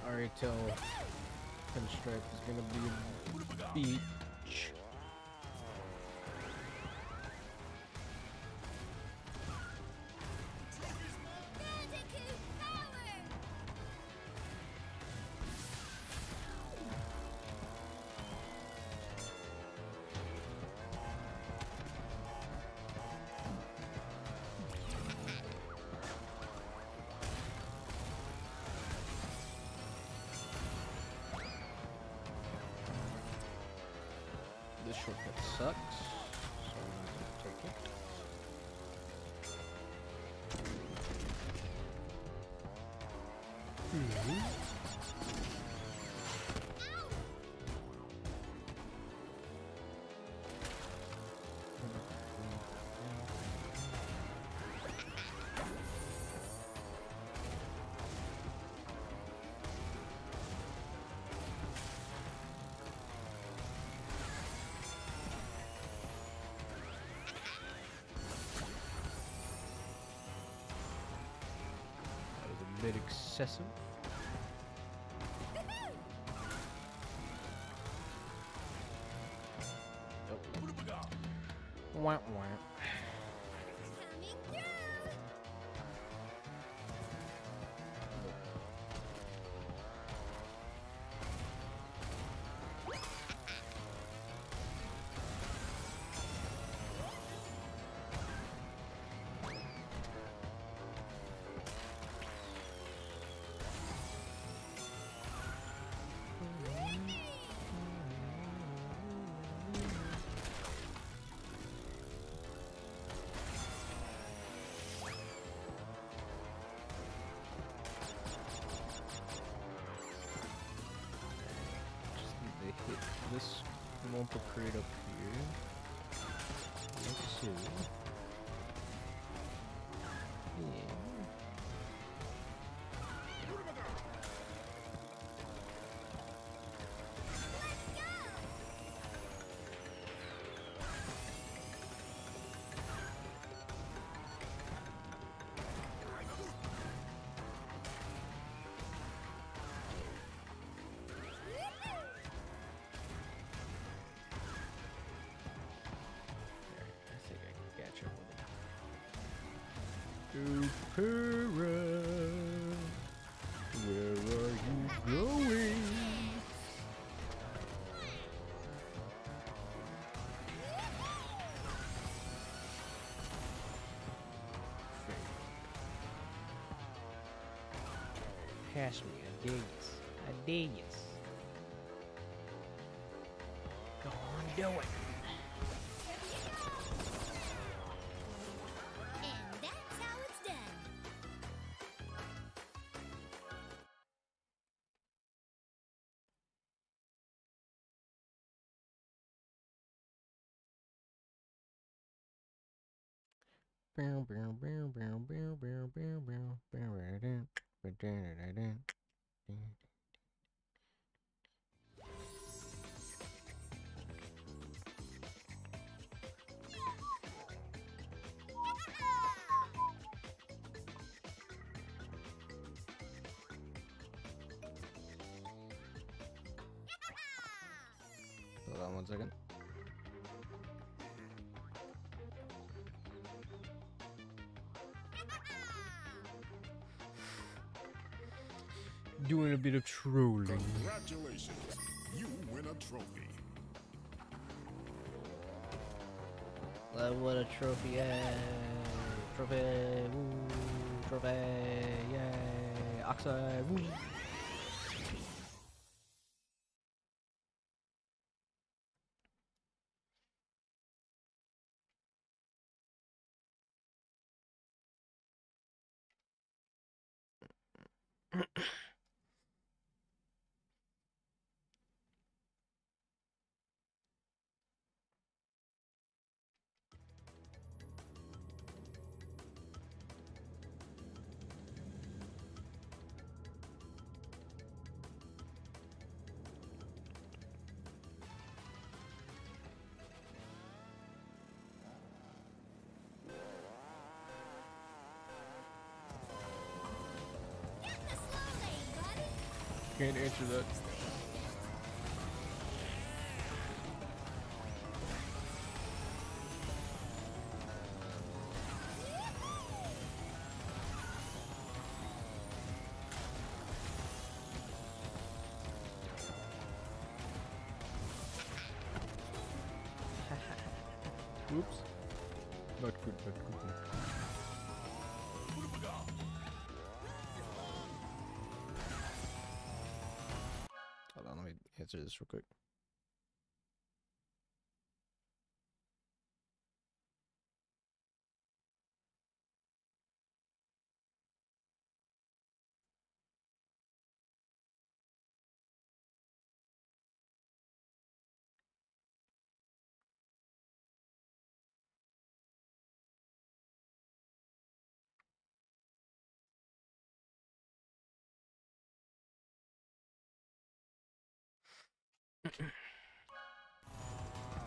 I already tell Pinstripe is gonna be a beach. Bandicoot power! This shortcut sucks, so I'm not gonna take it. That was a bit excessive. Wah, wah. Coming through! Just need to hit this bumper crate up here. Like so. Yeah. I think I can catch up with it. Supera, where are you going? Pass me, I dig this. I dig this. Go on, do it. And that's how it's done. Hold on 1 second. Doing a bit of trolling. Congratulations, you win a trophy. What a trophy, yay! Trophy, woo! Trophy, yay! Oxide, woo! Can't answer that. Oops. Not good, not good. Hold on, let me answer this real quick.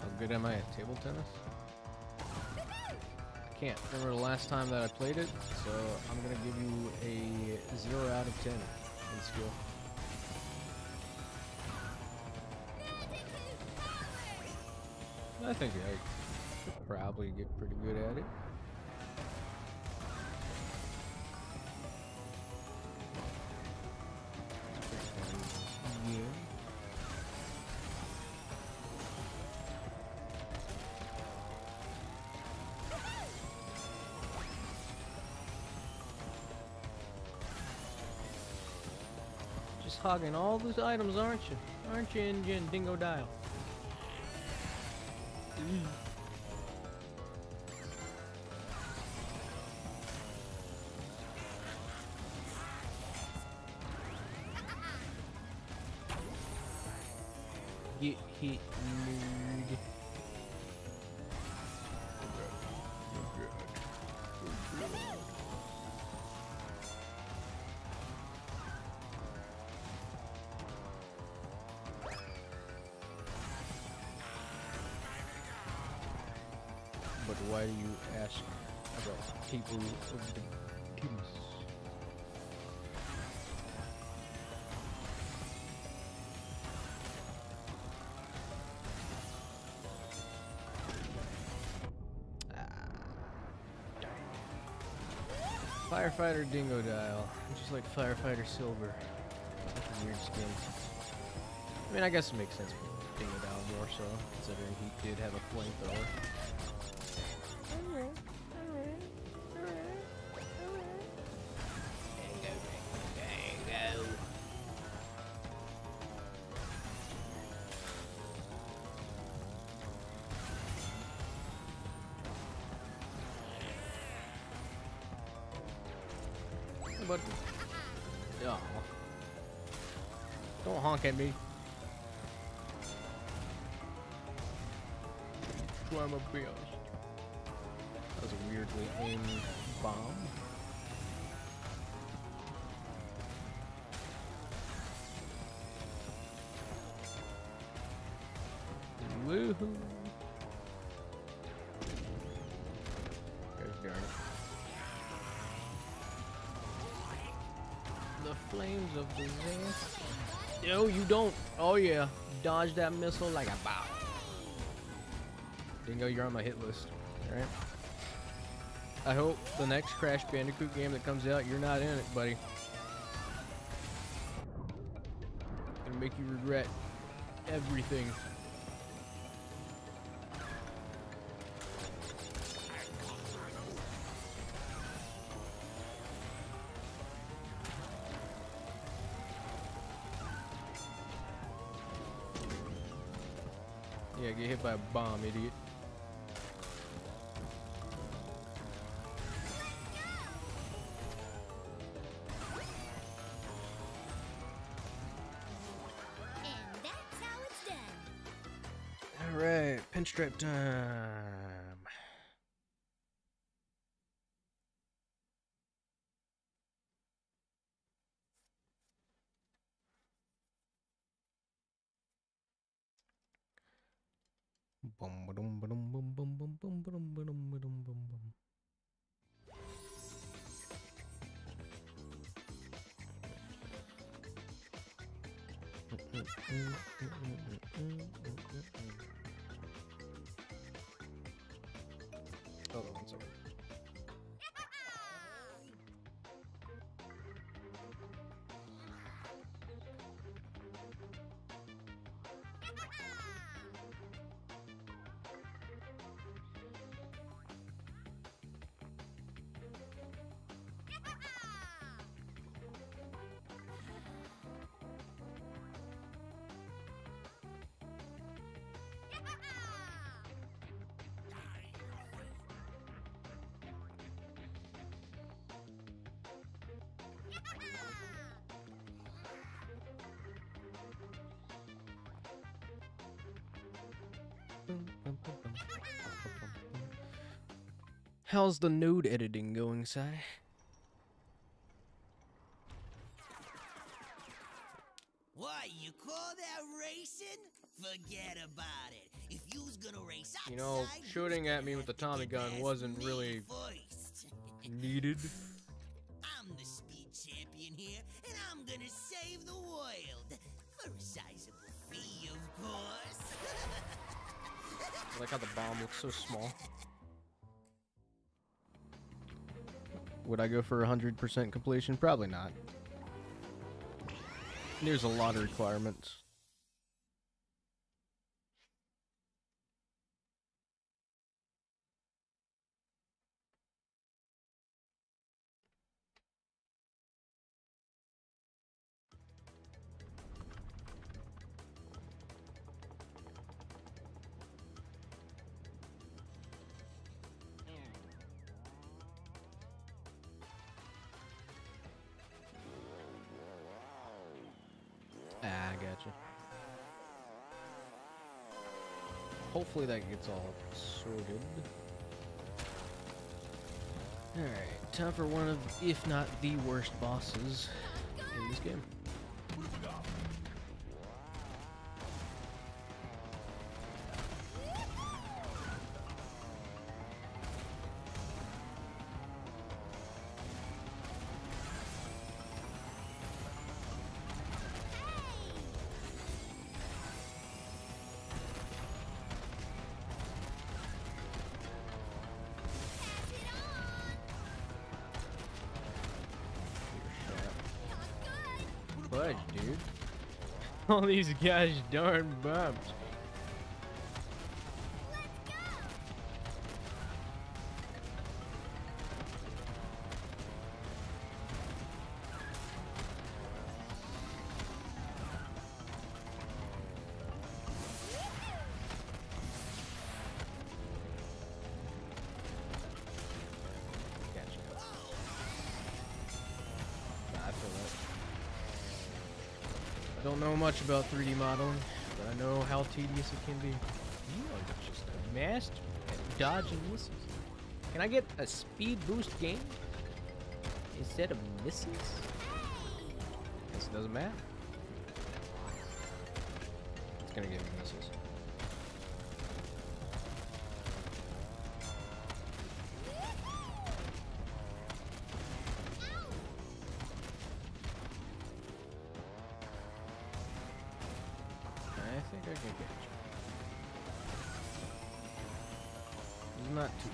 How good am I at table tennis? I can't remember the last time that I played it, so I'm gonna give you a 0 out of 10 in skill. I think I could probably get pretty good at it. Yeah. Just hogging all those items, aren't you? Aren't you, Engine Dingo Dial? Get hit, mood. But why do you ask about people of the teams? Firefighter Dingo Dial, just like Firefighter Silver. Weird skin. I mean, I guess it makes sense for Dingo Dial more so, considering he did have a flamethrower. But oh, don't honk at me. I'm a bitch. That was a weirdly aimed bomb. Woohoo! There's darn it. The flames of disaster. No, you don't. Oh yeah, dodge that missile like a bow. Dingo, you're on my hit list. All right. I hope the next Crash Bandicoot game that comes out, you're not in it, buddy. Gonna make you regret everything. Yeah, get hit by a bomb, idiot. And that's how it's done. Alright, pinstripe time. Bum ba-dum ba-dum bum bum bum bum ba-dum ba-dum ba-dum bum bum. Hold on one second. How's the node editing going, Si? What, you call that racing? Forget about it. If you's gonna race outside, You know, shooting at me with the Tommy gun wasn't really needed. I'm the speed champion here, and I'm gonna save the world. For a sizable fee, of course. I like how the bomb looks so small. Would I go for 100% completion? Probably not. There's a lot of requirements. Ah, I gotcha. Hopefully that gets all sorted. Alright, time for one of, if not the worst bosses in this game. Fudge, dude. All these guys darn bumps. Gotcha. Nah, I feel that. I don't know much about 3D modeling, but I know how tedious it can be. You are just a master at dodging missiles. Can I get a speed boost game instead of misses? This doesn't matter. It's gonna give me misses. I think I can get you. It's not too far.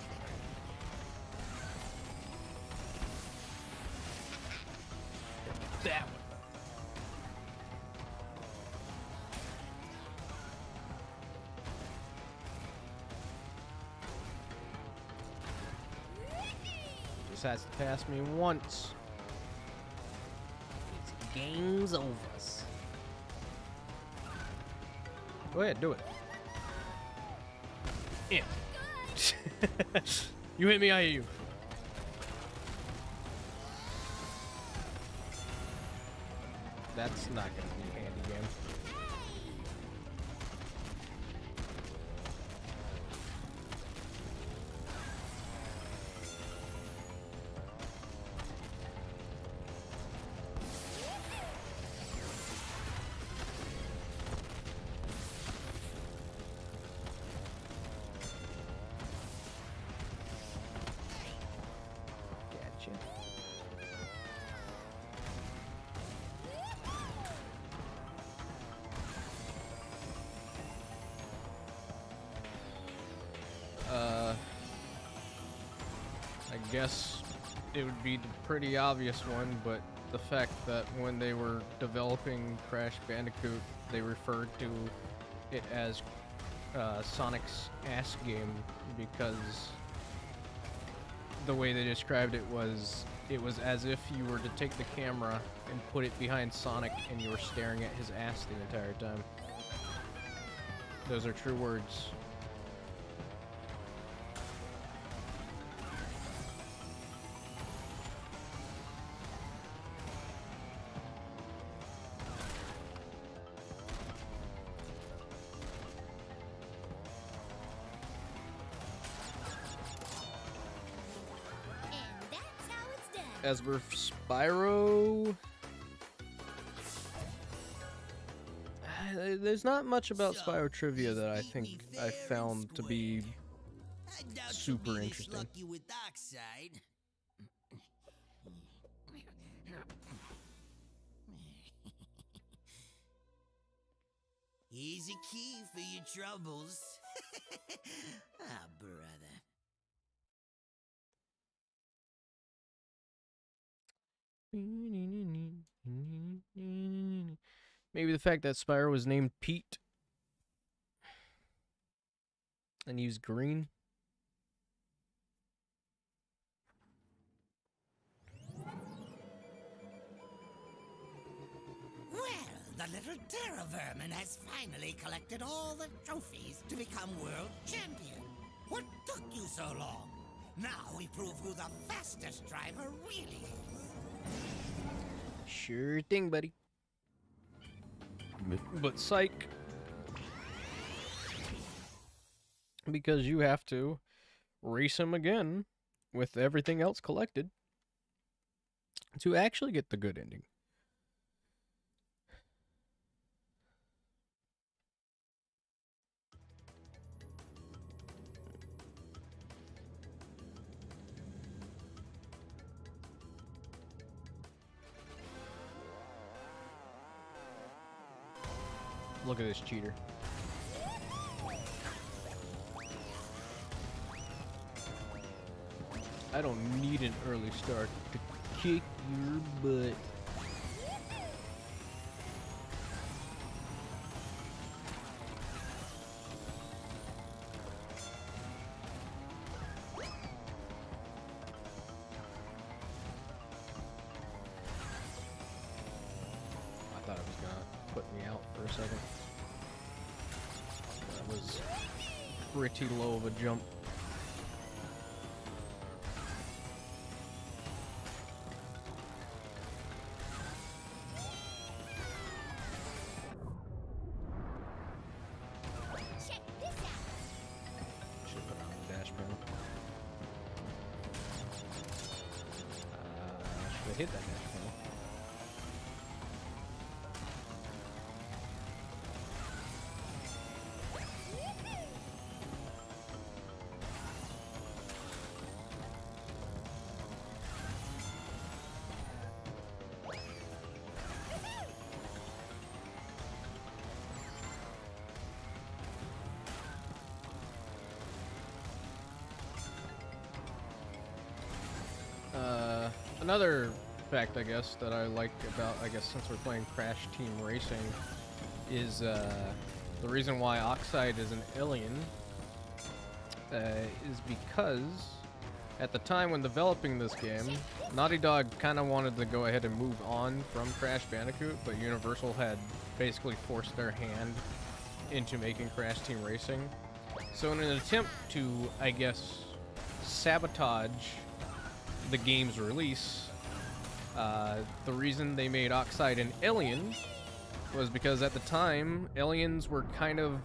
That one. Just has to pass me once. It's game's over. Go ahead, do it. Yeah. You hit me, I hit you. That's not gonna be a handy game. I guess it would be the pretty obvious one, but the fact that when they were developing Crash Bandicoot, they referred to it as Sonic's ass game because the way they described it was as if you were to take the camera and put it behind Sonic and you were staring at his ass the entire time. Those are true words. As for Spyro, there's not much about Spyro trivia that I think I found to be super interesting. Here's a key for your troubles. Ah, brother. Maybe the fact that Spyro was named Pete and used green. Well, the little terror vermin has finally collected all the trophies to become world champion. What took you so long? Now we prove who the fastest driver really is. Sure thing, buddy. But psych. Because you have to race him again with everything else collected to actually get the good ending. Look at this cheater. I don't need an early start to kick your butt. I thought it was gonna put me out for a second. That was pretty low of a jump. hit that dash panel. Another fact, I guess, that I like about, since we're playing Crash Team Racing, is the reason why Oxide is an alien is because at the time when developing this game, Naughty Dog kind of wanted to go ahead and move on from Crash Bandicoot, but Universal had basically forced their hand into making Crash Team Racing. So in an attempt to, I guess, sabotage the game's release, the reason they made Oxide an alien was because at the time, aliens were kind of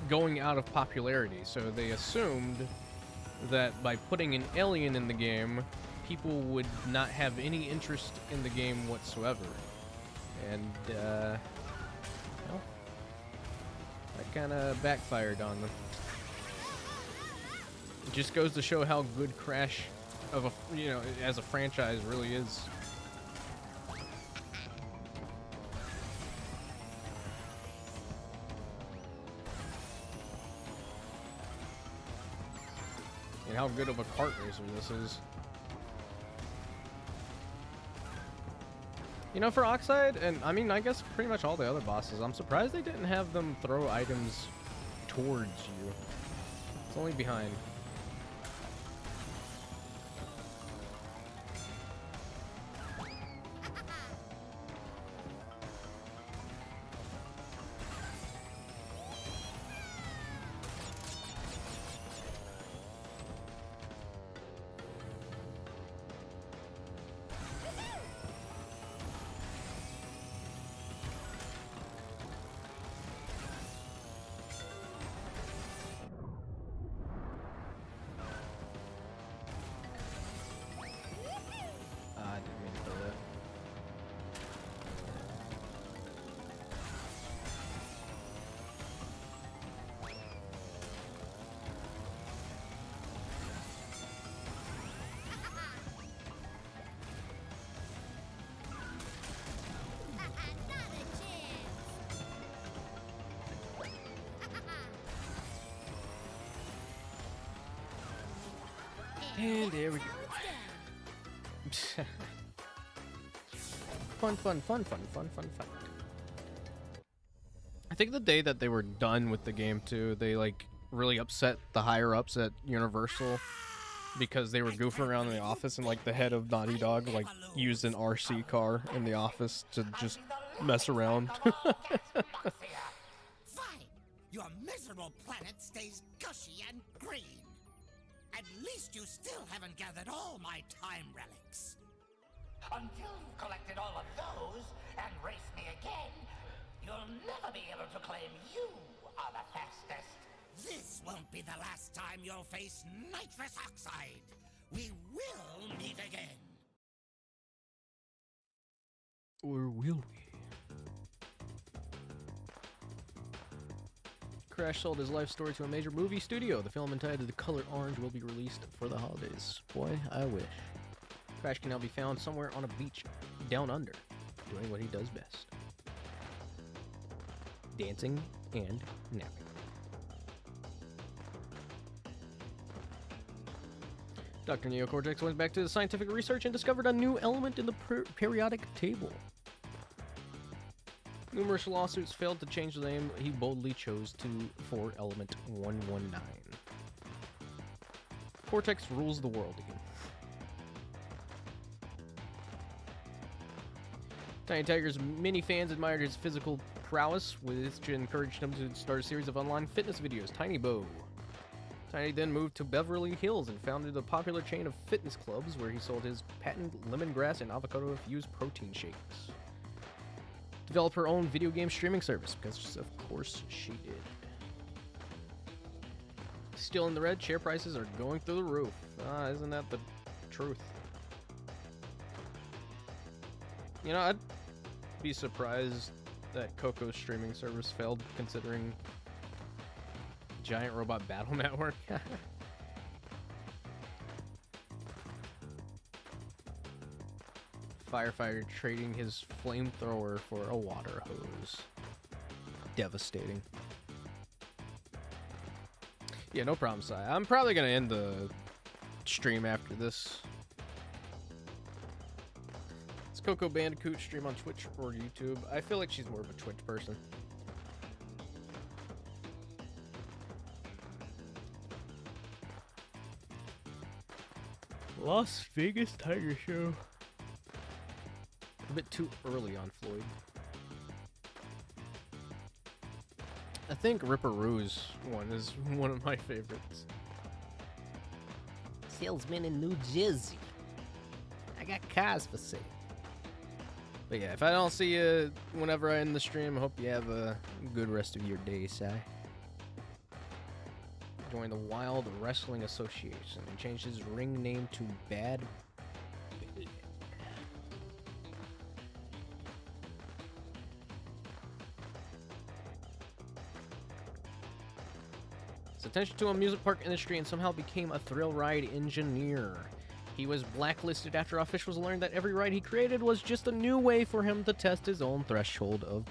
going out of popularity, so they assumed that by putting an alien in the game, people would not have any interest in the game whatsoever. And, well, that kind of backfired on them. It just goes to show how good Crash of a, as a franchise really is. And how good of a kart racer this is. For Oxide, and I mean, I guess pretty much all the other bosses, I'm surprised they didn't have them throw items towards you. It's only behind. And there we go. Fun. I think the day that they were done with the game too, they like really upset the higher ups at Universal because they were goofing around in the office, and like the head of Naughty Dog like used an RC car in the office to just mess around. Fine. Your miserable planet stays gushy and green. At least you still haven't gathered all my time relics. Until you've collected all of those and raced me again, you'll never be able to claim you are the fastest. This won't be the last time you'll face nitrous oxide. We will meet again. Or will we? Crash sold his life story to a major movie studio. The film entitled The Color Orange will be released for the holidays. Boy, I wish. Crash can now be found somewhere on a beach down under, doing what he does best. Dancing and napping. Dr. Neocortex went back to the scientific research and discovered a new element in the periodic table. Numerous lawsuits failed to change the name he boldly chose for element 119. Cortex rules the world again. Tiny Tiger's many fans admired his physical prowess, which encouraged him to start a series of online fitness videos. Tiny Bow. Tiny then moved to Beverly Hills and founded a popular chain of fitness clubs where he sold his patent lemongrass and avocado-infused protein shakes. Developed her own video game streaming service, because of course she did. Still in the red, share prices are going through the roof. Isn't that the truth? You know, I'd be surprised that Coco's streaming service failed, considering Giant Robot Battle Network. Firefighter trading his flamethrower for a water hose. Devastating. Yeah, no problem, Si. I'm probably gonna end the stream after this. It's Coco Bandicoot stream on Twitch or YouTube. I feel like she's more of a Twitch person. Las Vegas Tiger Show. A bit too early on Floyd. I think Ripperoo's one is one of my favorites. Salesman in New Jersey. I got cars for sale. But yeah, if I don't see you whenever I end the stream, I hope you have a good rest of your day, Si. Join the Wild Wrestling Association and changed his ring name to Bad Billy. His attention to amusement park industry and somehow became a thrill ride engineer. He was blacklisted after officials learned that every ride he created was just a new way for him to test his own threshold of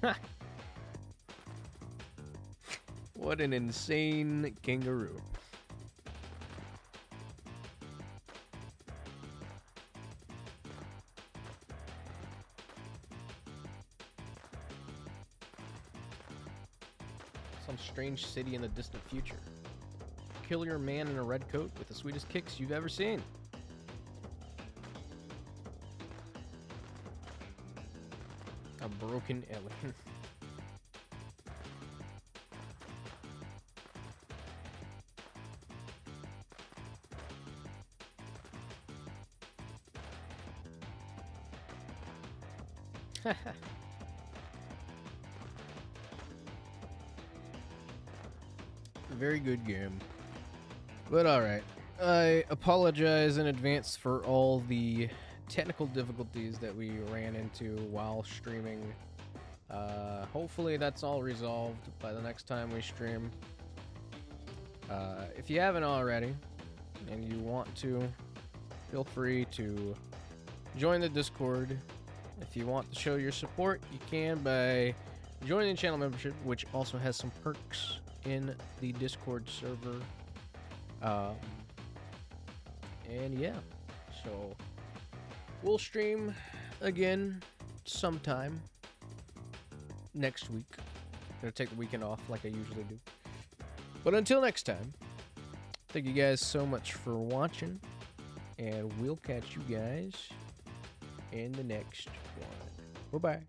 pain. What an insane kangaroo. Some strange city in the distant future. Peculiar man in a red coat with the sweetest kicks you've ever seen. A broken alien. Very good game. But alright. I apologize in advance for all the technical difficulties that we ran into while streaming. Hopefully that's all resolved by the next time we stream. If you haven't already, and you want to, feel free to join the Discord. If you want to show your support, you can by joining the channel membership, which also has some perks in the Discord server. And yeah, so we'll stream again sometime next week. I'm gonna take the weekend off like I usually do. But until next time, thank you guys so much for watching, and we'll catch you guys in the next one. Bye-bye.